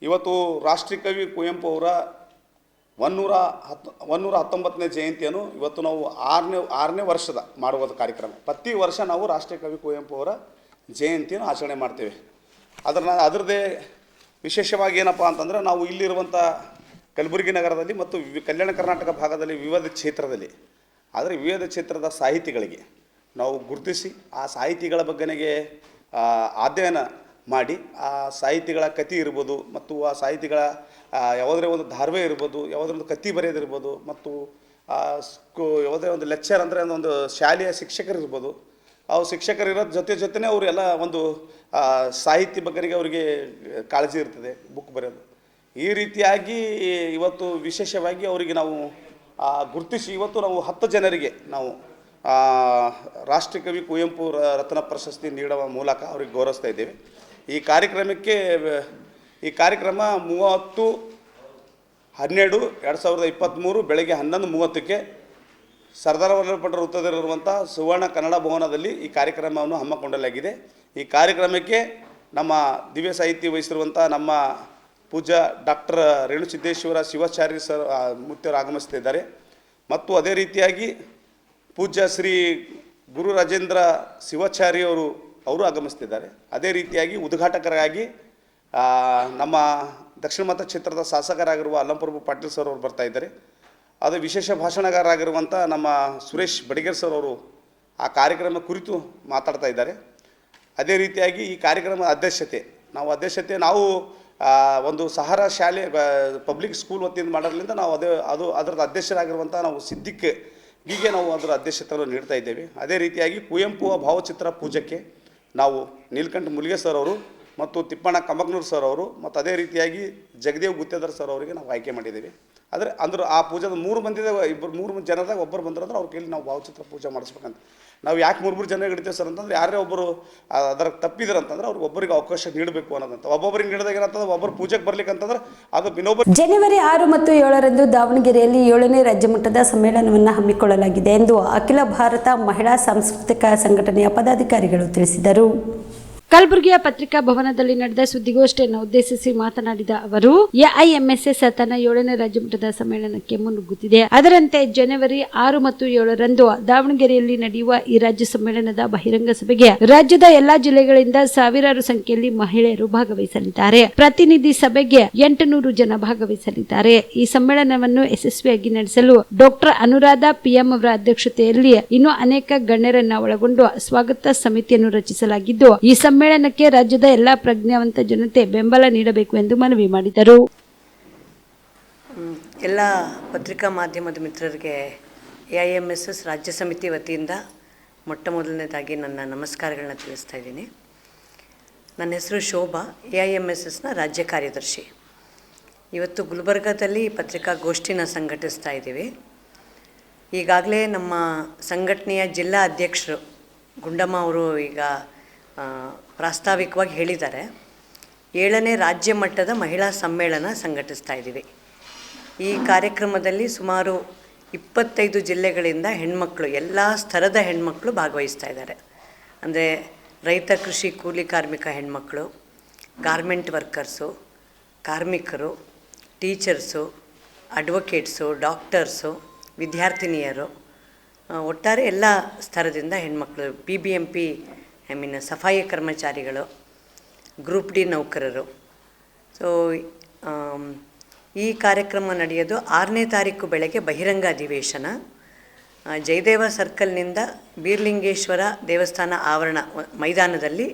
ಇವತ್ತು ರಾಷ್ಟ್ರಕವಿ ಕುವೆಂಪು ಅವರ 119ನೇ ಜಯಂತಿಯನ್ನು ಇವತ್ತು ನಾವು ಆರನೇ ವರ್ಷದ ಮಾಡುವ ಕಾರ್ಯಕ್ರಮ. ಪ್ರತಿ ವರ್ಷ ನಾವು ರಾಷ್ಟ್ರಕವಿ ಕುವೆಂಪು ಅವರ ಜಯಂತಿಯನ್ನು ಆಚರಣೆ ಮಾಡ್ತೇವೆ. ಅದರದ್ದೇ ವಿಶೇಷವಾಗಿ ಏನಪ್ಪ ಅಂತಂದರೆ, ನಾವು ಇಲ್ಲಿರುವಂಥ ಕಲಬುರಗಿ ನಗರದಲ್ಲಿ ಮತ್ತು ಕಲ್ಯಾಣ ಕರ್ನಾಟಕ ಭಾಗದಲ್ಲಿ ವಿವಿಧ ಕ್ಷೇತ್ರದ ಸಾಹಿತಿಗಳಿಗೆ ನಾವು ಗುರುತಿಸಿ ಆ ಸಾಹಿತಿಗಳ ಬಗ್ಗೆಗೆ ಅಧ್ಯಯನ ಮಾಡಿ ಆ ಸಾಹಿತಿಗಳ ಕಥೆ ಇರ್ಬೋದು ಮತ್ತು ಆ ಸಾಹಿತಿಗಳ ಯಾವುದೇ ಒಂದು ಧಾರ್ವೆ ಇರ್ಬೋದು, ಯಾವುದೇ ಒಂದು ಕಥೆ ಬರೆಯೋದಿರ್ಬೋದು ಮತ್ತು ಯಾವುದೇ ಒಂದು ಲೆಕ್ಚರ್ ಅಂದರೆ ಒಂದು ಶಾಲೆಯ ಶಿಕ್ಷಕರು ಇರ್ಬೋದು, ಅವ್ರು ಶಿಕ್ಷಕರು ಇರೋ ಜೊತೆನೇ ಅವರೆಲ್ಲ ಒಂದು ಸಾಹಿತ್ಯ ಬಗ್ಗೆಗೆ ಅವರಿಗೆ ಕಾಳಜಿ ಇರ್ತದೆ, ಬುಕ್ ಬರೆಯೋದು. ಈ ರೀತಿಯಾಗಿ ಇವತ್ತು ವಿಶೇಷವಾಗಿ ಅವರಿಗೆ ನಾವು ಗುರುತಿಸಿ ಇವತ್ತು ನಾವು 10 ಜನರಿಗೆ ನಾವು ರಾಷ್ಟ್ರಕವಿ ಕುವೆಂಪು ರತ್ನ ಪ್ರಶಸ್ತಿ ನೀಡುವ ಮೂಲಕ ಅವ್ರಿಗೆ ಗೌರವಿಸ್ತಾ ಇದ್ದೇವೆ. ಈ ಕಾರ್ಯಕ್ರಮ 30/12/2023 ಬೆಳಗ್ಗೆ 11:30 ಸರ್ದಾರ್ ವಲ್ಲಭ ಪಟೇಲ್ ವೃತ್ತದಲ್ಲಿರುವಂಥ ಸುವರ್ಣ ಕನ್ನಡ ಭವನದಲ್ಲಿ ಈ ಕಾರ್ಯಕ್ರಮವನ್ನು ಹಮ್ಮಿಕೊಳ್ಳಲಾಗಿದೆ. ಈ ಕಾರ್ಯಕ್ರಮಕ್ಕೆ ನಮ್ಮ ದಿವ್ಯ ಸಾಹಿತ್ಯ ವಹಿಸಿರುವಂಥ ನಮ್ಮ ಪೂಜ್ಯ ಡಾಕ್ಟರ್ ರೇಣುಸಿದ್ದೇಶ್ವರ ಶಿವಾಚಾರ್ಯ ಸರ್ ಮುತ್ಯರು ಆಗಮಿಸ್ತಿದ್ದಾರೆ ಮತ್ತು ಅದೇ ರೀತಿಯಾಗಿ ಪೂಜ್ಯ ಶ್ರೀ ಗುರು ರಾಜೇಂದ್ರ ಶಿವಾಚಾರ್ಯವರು ಆಗಮಿಸ್ತಿದ್ದಾರೆ. ಅದೇ ರೀತಿಯಾಗಿ ಉದ್ಘಾಟಕರಾಗಿ ನಮ್ಮ ದಕ್ಷಿಣ ಮತಕ್ಷೇತ್ರದ ಶಾಸಕರಾಗಿರುವ ಲಂಪ್ರಭು ಪಾಟೀಲ್ ಸರ್ ಅವರು ಬರ್ತಾ ಇದ್ದಾರೆ. ಅದು ವಿಶೇಷ ಭಾಷಣಗಾರರಾಗಿರುವಂಥ ನಮ್ಮ ಸುರೇಶ್ ಬಡಿಗೇರ್ ಸರ್ ಅವರು ಆ ಕಾರ್ಯಕ್ರಮ ಕುರಿತು ಮಾತಾಡ್ತಾ ಇದ್ದಾರೆ. ಅದೇ ರೀತಿಯಾಗಿ ಈ ಕಾರ್ಯಕ್ರಮದ ಅಧ್ಯಕ್ಷತೆ ನಾವು ಒಂದು ಸಹಾರಾ ಶಾಲೆ ಪಬ್ಲಿಕ್ ಸ್ಕೂಲ್ ವತಿಯಿಂದ ಮಾಡೋದ್ರಿಂದ ನಾವು ಅದರದ ಅಧ್ಯಕ್ಷರಾಗಿರುವಂಥ ನಾವು ಸಿದ್ದಿಕ್ಗೆ ನಾವು ಅದರ ಅಧ್ಯಕ್ಷತೆಯನ್ನು ನೀಡ್ತಾ ಇದ್ದೇವೆ. ಅದೇ ರೀತಿಯಾಗಿ ಕುವೆಂಪು ಭಾವಚಿತ್ರ ಪೂಜೆಗೆ ನಾವು ನೀಲಕಂಠ ಮುಲ್ಗೆ ಸರ್ ಅವರು ಮತ್ತು ತಿಪ್ಪಣ್ಣ ಕಮಕ್ನೂರ್ ಸರ್ ಅವರು ಮತ್ತು ಅದೇ ರೀತಿಯಾಗಿ ಜಗದೇವ್ ಗುತ್ತೇದಾರ್ ಸರ್ ಅವರಿಗೆ ನಾವು ಆಯ್ಕೆ ಮಾಡಿದ್ದೇವೆ. ಅಂದ್ರೆ ಆ ಪೂಜೆದ 3 ಜನದಾಗ ಒಬ್ಬರು ಬಂದ್ರಂದ್ರೆ ಅವ್ರ ಕೈಲಿ ನಾವು ಭಾವಚಿತ್ರ ಪೂಜೆ ಮಾಡಿಸ್ಬೇಕಂತ. ನಾವು ಯಾಕೆ 3 ಜನ ಹಿಡಿತೇವೆ ಸರ್ ಅಂತಂದ್ರೆ, ಯಾರೇ ಒಬ್ಬರು ಅದರ ತಪ್ಪಿದ್ರೆ ಅಂತಂದ್ರೆ ಅವ್ರಿಗೆ ಒಬ್ಬರಿಗೆ ಅವಕಾಶ ನೀಡಬೇಕು ಅನ್ನೋದಂತ. ಒಬ್ಬೊಬ್ಬರಿಗೆ ನೀಡಿದಾಗ ಏನಂತಂದ್ರೆ ಒಬ್ಬರು ಪೂಜೆಗೆ ಬರ್ಲಿಕ್ಕಂತಂದ್ರೆ ಅದು ಇನ್ನೊಬ್ಬರು. ಜನವರಿ 6 ಮತ್ತು 7ರಂದು ದಾವಣಗೆರೆಯಲ್ಲಿ 7ನೇ ರಾಜ್ಯ ಮಟ್ಟದ ಸಮ್ಮೇಳನವನ್ನು ಹಮ್ಮಿಕೊಳ್ಳಲಾಗಿದೆ ಎಂದು ಅಖಿಲ ಭಾರತ ಮಹಿಳಾ ಸಾಂಸ್ಕೃತಿಕ ಸಂಘಟನೆಯ ಪದಾಧಿಕಾರಿಗಳು ತಿಳಿಸಿದರು. ಕಲಬುರಗಿಯ ಪತ್ರಿಕಾ ಭವನದಲ್ಲಿ ನಡೆದ ಸುದ್ದಿಗೋಷ್ಠಿಯನ್ನು ಉದ್ದೇಶಿಸಿ ಮಾತನಾಡಿದ ಅವರು, ಎಐಎಂಎಸ್ಎಸ್ ತನ್ನ 7ನೇ ರಾಜ್ಯ ಮಟ್ಟದ ಸಮ್ಮೇಳನಕ್ಕೆ ಮುನ್ನುಗ್ಗುತ್ತಿದೆ. ಅದರಂತೆ ಜನವರಿ 6 ಮತ್ತು 7ರಂದು ದಾವಣಗೆರೆಯಲ್ಲಿ ನಡೆಯುವ ಈ ರಾಜ್ಯ ಸಮ್ಮೇಳನದ ಬಹಿರಂಗ ಸಭೆಗೆ ರಾಜ್ಯದ ಎಲ್ಲಾ ಜಿಲ್ಲೆಗಳಿಂದ ಸಾವಿರಾರು ಸಂಖ್ಯೆಯಲ್ಲಿ ಮಹಿಳೆಯರು ಭಾಗವಹಿಸಲಿದ್ದಾರೆ. ಪ್ರತಿನಿಧಿ ಸಭೆಗೆ 800 ಜನ ಭಾಗವಹಿಸಲಿದ್ದಾರೆ. ಈ ಸಮ್ಮೇಳನವನ್ನು ಯಶಸ್ವಿಯಾಗಿ ನಡೆಸಲು ಡಾಕ್ಟರ್ ಅನುರಾಧ ಪಿಎಂ ಅವರ ಅಧ್ಯಕ್ಷತೆಯಲ್ಲಿ ಇನ್ನೂ ಅನೇಕ ಗಣ್ಯರನ್ನ ಒಳಗೊಂಡು ಸ್ವಾಗತ ಸಮಿತಿಯನ್ನು ರಚಿಸಲಾಗಿದ್ದು, ಈ ಸಮ್ಮೇಳನಕ್ಕೆ ರಾಜ್ಯದ ಎಲ್ಲಾ ಪ್ರಜ್ಞಾವಂತ ಜನತೆ ಬೆಂಬಲ ನೀಡಬೇಕು ಎಂದು ಮನವಿ ಮಾಡಿದರು. ಎಲ್ಲ ಪತ್ರಿಕಾ ಮಾಧ್ಯಮದ ಮಿತ್ರರಿಗೆ ಎಐಎಂಎಸ್ಎಸ್ ರಾಜ್ಯ ಸಮಿತಿ ವತಿಯಿಂದ ಮೊದಲನೇದಾಗಿ ನನ್ನ ನಮಸ್ಕಾರಗಳನ್ನ ತಿಳಿಸ್ತಾ ಇದ್ದೀನಿ. ನನ್ನ ಹೆಸರು ಶೋಭಾ, ಎಐಎಂಎಸ್ಎಸ್ನ ರಾಜ್ಯ ಕಾರ್ಯದರ್ಶಿ. ಇವತ್ತು ಗುಲ್ಬರ್ಗಾದಲ್ಲಿ ಪತ್ರಿಕಾಗೋಷ್ಠಿನ ಸಂಘಟಿಸ್ತಾ ಇದ್ದೀವಿ. ಈಗಾಗಲೇ ನಮ್ಮ ಸಂಘಟನೆಯ ಜಿಲ್ಲಾ ಅಧ್ಯಕ್ಷರು ಗುಂಡಮ್ಮ ಅವರು ಈಗ ಪ್ರಾಸ್ತಾವಿಕವಾಗಿ ಹೇಳಿದ್ದಾರೆ. 7ನೇ ರಾಜ್ಯ ಮಟ್ಟದ ಮಹಿಳಾ ಸಮ್ಮೇಳನ ಸಂಘಟಿಸ್ತಾ ಇದ್ದೀವಿ. ಈ ಕಾರ್ಯಕ್ರಮದಲ್ಲಿ ಸುಮಾರು 25 ಜಿಲ್ಲೆಗಳಿಂದ ಹೆಣ್ಮಕ್ಳು, ಎಲ್ಲ ಸ್ತರದ ಹೆಣ್ಮಕ್ಳು ಭಾಗವಹಿಸ್ತಾ ಇದ್ದಾರೆ. ಅಂದರೆ ರೈತ ಕೃಷಿ ಕೂಲಿ ಕಾರ್ಮಿಕ ಹೆಣ್ಮಕ್ಳು, ಗಾರ್ಮೆಂಟ್ ವರ್ಕರ್ಸು, ಕಾರ್ಮಿಕರು, ಟೀಚರ್ಸು, ಅಡ್ವೊಕೇಟ್ಸು, ಡಾಕ್ಟರ್ಸು, ವಿದ್ಯಾರ್ಥಿನಿಯರು, ಒಟ್ಟಾರೆ ಎಲ್ಲ ಸ್ತರದಿಂದ ಹೆಣ್ಮಕ್ಳು, BBMP ಸಫಾಯಿ ಕರ್ಮಚಾರಿಗಳು, ಗ್ರೂಪ್ ಡಿ ನೌಕರರು. ಸೊ ಈ ಕಾರ್ಯಕ್ರಮ ನಡೆಯೋದು 6ನೇ ತಾರೀಕು ಬೆಳಗ್ಗೆ ಬಹಿರಂಗ ಅಧಿವೇಶನ. ಜಯದೇವ ಸರ್ಕಲ್ನಿಂದ ಬೀರ್ಲಿಂಗೇಶ್ವರ ದೇವಸ್ಥಾನ ಆವರಣ ಮೈದಾನದಲ್ಲಿ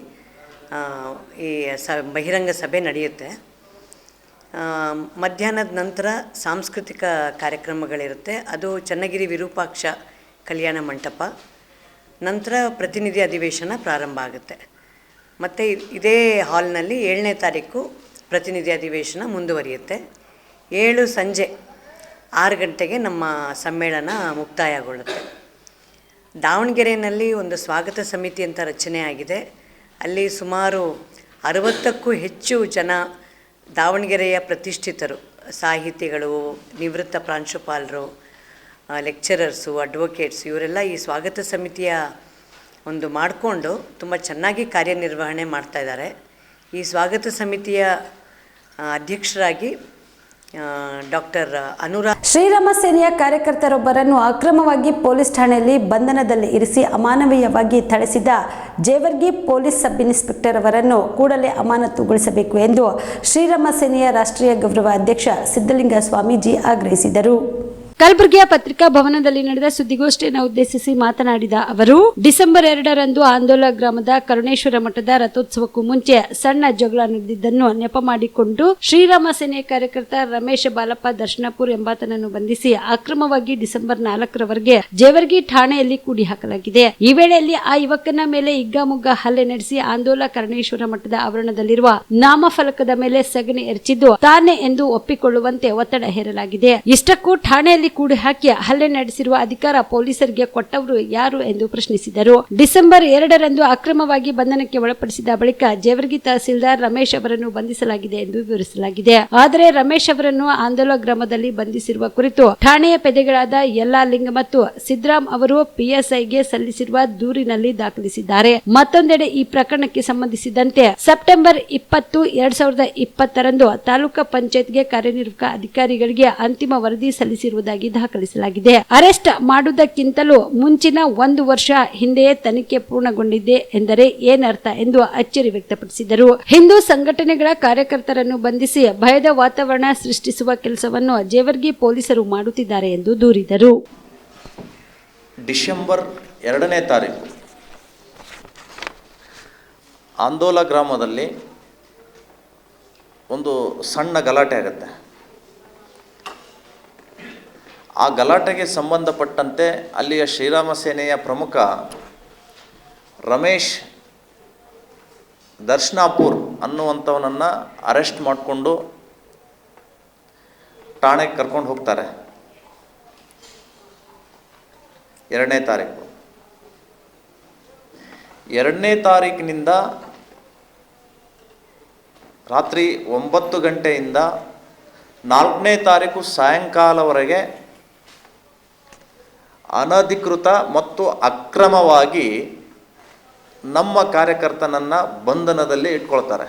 ಈ ಬಹಿರಂಗ ಸಭೆ ನಡೆಯುತ್ತೆ. ಮಧ್ಯಾಹ್ನದ ನಂತರ ಸಾಂಸ್ಕೃತಿಕ ಕಾರ್ಯಕ್ರಮಗಳಿರುತ್ತೆ. ಅದು ಚನ್ನಗಿರಿ ವಿರೂಪಾಕ್ಷ ಕಲ್ಯಾಣ ಮಂಟಪ. ನಂತರ ಪ್ರತಿನಿಧಿ ಅಧಿವೇಶನ ಪ್ರಾರಂಭ ಆಗುತ್ತೆ. ಮತ್ತು ಇದೇ ಹಾಲ್ನಲ್ಲಿ 7ನೇ ತಾರೀಕು ಪ್ರತಿನಿಧಿ ಅಧಿವೇಶನ ಮುಂದುವರಿಯುತ್ತೆ. 7 ಸಂಜೆ 6 ಗಂಟೆಗೆ ನಮ್ಮ ಸಮ್ಮೇಳನ ಮುಕ್ತಾಯಗೊಳ್ಳುತ್ತೆ. ದಾವಣಗೆರೆಯಲ್ಲಿ ಒಂದು ಸ್ವಾಗತ ಸಮಿತಿ ಅಂತ ರಚನೆ ಆಗಿದೆ. ಅಲ್ಲಿ ಸುಮಾರು 60ಕ್ಕೂ ಹೆಚ್ಚು ಜನ ದಾವಣಗೆರೆಯ ಪ್ರತಿಷ್ಠಿತರು, ಸಾಹಿತಿಗಳು, ನಿವೃತ್ತ ಪ್ರಾಂಶುಪಾಲರು, ಲೆಕ್ಚರರ್ಸು, ಅಡ್ವೊಕೇಟ್ಸ್ ಇವರೆಲ್ಲ ಈ ಸ್ವಾಗತ ಸಮಿತಿಯ ಒಂದು ಮಾಡಿಕೊಂಡು ತುಂಬ ಚೆನ್ನಾಗಿ ಕಾರ್ಯನಿರ್ವಹಣೆ ಮಾಡ್ತಾಯಿದ್ದಾರೆ. ಈ ಸ್ವಾಗತ ಸಮಿತಿಯ ಅಧ್ಯಕ್ಷರಾಗಿ ಡಾಕ್ಟರ್ ಅನುರಾಗ್. ಶ್ರೀರಾಮ ಸೇನೆಯ ಕಾರ್ಯಕರ್ತರೊಬ್ಬರನ್ನು ಅಕ್ರಮವಾಗಿ ಪೊಲೀಸ್ ಠಾಣೆಯಲ್ಲಿ ಬಂಧನದಲ್ಲಿ ಇರಿಸಿ ಅಮಾನವೀಯವಾಗಿ ಥಳಿಸಿದ ಜೇವರ್ಗಿ ಪೊಲೀಸ್ ಸಬ್ ಇನ್ಸ್ಪೆಕ್ಟರ್ ಅವರನ್ನು ಕೂಡಲೇ ಅಮಾನತುಗೊಳಿಸಬೇಕು ಎಂದು ಶ್ರೀರಾಮ ಸೇನೆಯ ರಾಷ್ಟ್ರೀಯ ಗೌರವ ಅಧ್ಯಕ್ಷ ಸಿದ್ದಲಿಂಗ ಸ್ವಾಮೀಜಿ ಆಗ್ರಹಿಸಿದರು. ಕಲಬುರಗಿಯ ಪತ್ರಿಕಾ ಭವನದಲ್ಲಿ ನಡೆದ ಸುದ್ದಿಗೋಷ್ಠಿಯನ್ನು ಉದ್ದೇಶಿಸಿ ಮಾತನಾಡಿದ ಅವರು, ಡಿಸೆಂಬರ್ 2ರಂದು ಆಂದೋಲ ಗ್ರಾಮದ ಕರುಣೇಶ್ವರ ಮಠದ ರಥೋತ್ಸವಕ್ಕೂ ಮುಂಚೆ ಸಣ್ಣ ಜಗಳ ನಡೆದಿದ್ದನ್ನು ನೆಪ ಮಾಡಿಕೊಂಡು ಶ್ರೀರಾಮ ಸೇನೆ ಕಾರ್ಯಕರ್ತ ರಮೇಶ್ ಬಾಲಪ್ಪ ದರ್ಶನಪುರ್ ಎಂಬಾತನನ್ನು ಬಂಧಿಸಿ ಅಕ್ರಮವಾಗಿ ಡಿಸೆಂಬರ್ 4ರವರೆಗೆ ಜೇವರ್ಗಿ ಠಾಣೆಯಲ್ಲಿ ಕೂಡಿ ಹಾಕಲಾಗಿದೆ. ಈ ವೇಳೆಯಲ್ಲಿ ಆ ಯುವಕನ ಮೇಲೆ ಹಿಗ್ಗಾಮುಗ್ಗಾ ಹಲ್ಲೆ ನಡೆಸಿ ಆಂದೋಲ ಕರುಣೇಶ್ವರ ಮಠದ ಆವರಣದಲ್ಲಿರುವ ನಾಮಫಲಕದ ಮೇಲೆ ಸಗಣಿ ಎರಚಿದ್ದು ತಾನೇ ಎಂದು ಒಪ್ಪಿಕೊಳ್ಳುವಂತೆ ಒತ್ತಡ ಹೇರಲಾಗಿದೆ. ಇಷ್ಟಕ್ಕೂ ಠಾಣೆಯಲ್ಲಿ ಕೂಡಿ ಹಾಕಿ ಹಲ್ಲೆ ನಡೆಸಿರುವ ಅಧಿಕಾರ ಪೊಲೀಸರಿಗೆ ಕೊಟ್ಟವರು ಯಾರು ಎಂದು ಪ್ರಶ್ನಿಸಿದರು. ಡಿಸೆಂಬರ್ 2ರಂದು ಅಕ್ರಮವಾಗಿ ಬಂಧನಕ್ಕೆ ಒಳಪಡಿಸಿದ ಬಳಿಕ ಜೇವರ್ಗಿ ತಹಸೀಲ್ದಾರ್ ರಮೇಶ್ ಅವರನ್ನು ಬಂಧಿಸಲಾಗಿದೆ ಎಂದು ವಿವರಿಸಲಾಗಿದೆ. ಆದರೆ ರಮೇಶ್ ಅವರನ್ನು ಆಂದೋಲ ಗ್ರಾಮದಲ್ಲಿ ಬಂಧಿಸಿರುವ ಕುರಿತು ಠಾಣೆಯ ಪೇದೆಗಳಾದ ಯಲ್ಲಾಲಿಂಗ್ ಮತ್ತು ಸಿದ್ದರಾಮ್ ಅವರು ಪಿಎಸ್ಐಗೆ ಸಲ್ಲಿಸಿರುವ ದೂರಿನಲ್ಲಿ ದಾಖಲಿಸಿದ್ದಾರೆ. ಮತ್ತೊಂದೆಡೆ ಈ ಪ್ರಕರಣಕ್ಕೆ ಸಂಬಂಧಿಸಿದಂತೆ ಸೆಪ್ಟೆಂಬರ್ 20, 2020ರಂದು ತಾಲೂಕಾ ಪಂಚಾಯತ್ಗೆ ಕಾರ್ಯನಿರ್ವಾಹಕ ಅಧಿಕಾರಿಗಳಿಗೆ ಅಂತಿಮ ವರದಿ ಸಲ್ಲಿಸಿರುವುದಾಗಿ ದಾಖಲಿಸಲಾಗಿದೆ. ಅರೆಸ್ಟ್ ಮಾಡುವುದಕ್ಕಿಂತಲೂ ಮುಂಚಿನ 1 ವರ್ಷ ಹಿಂದೆಯೇ ತನಿಖೆ ಪೂರ್ಣಗೊಂಡಿದೆ ಎಂದರೆ ಏನರ್ಥ ಎಂದು ಅಚ್ಚರಿ ವ್ಯಕ್ತಪಡಿಸಿದರು. ಹಿಂದೂ ಸಂಘಟನೆಗಳ ಕಾರ್ಯಕರ್ತರನ್ನು ಬಂಧಿಸಿ ಭಯದ ವಾತಾವರಣ ಸೃಷ್ಟಿಸುವ ಕೆಲಸವನ್ನು ಜೇವರ್ಗಿ ಪೊಲೀಸರು ಮಾಡುತ್ತಿದ್ದಾರೆ ಎಂದು ದೂರಿದರು. ಡಿಸೆಂಬರ್ 2ನೇ ತಾರೀಕು ಆಂದೋಲ ಗ್ರಾಮದಲ್ಲಿ ಒಂದು ಸಣ್ಣ ಗಲಾಟೆ ಆಗುತ್ತೆ. ಆ ಗಲಾಟೆಗೆ ಸಂಬಂಧಪಟ್ಟಂತೆ ಅಲ್ಲಿಯ ಶ್ರೀರಾಮ ಸೇನೆಯ ಪ್ರಮುಖ ರಮೇಶ್ ದರ್ಶನಾಪುರ್ ಅನ್ನುವಂಥವನನ್ನು ಅರೆಸ್ಟ್ ಮಾಡಿಕೊಂಡು ಠಾಣೆಗೆ ಕರ್ಕೊಂಡು ಹೋಗ್ತಾರೆ. 2ನೇ ತಾರೀಕು 2ನೇ ತಾರೀಕಿನಿಂದ ರಾತ್ರಿ 9 ಗಂಟೆಯಿಂದ 4ನೇ ತಾರೀಕು ಸಾಯಂಕಾಲವರೆಗೆ ಅನಧಿಕೃತ ಮತ್ತು ಅಕ್ರಮವಾಗಿ ನಮ್ಮ ಕಾರ್ಯಕರ್ತನನ್ನು ಬಂಧನದಲ್ಲಿ ಇಟ್ಕೊಳ್ತಾರೆ.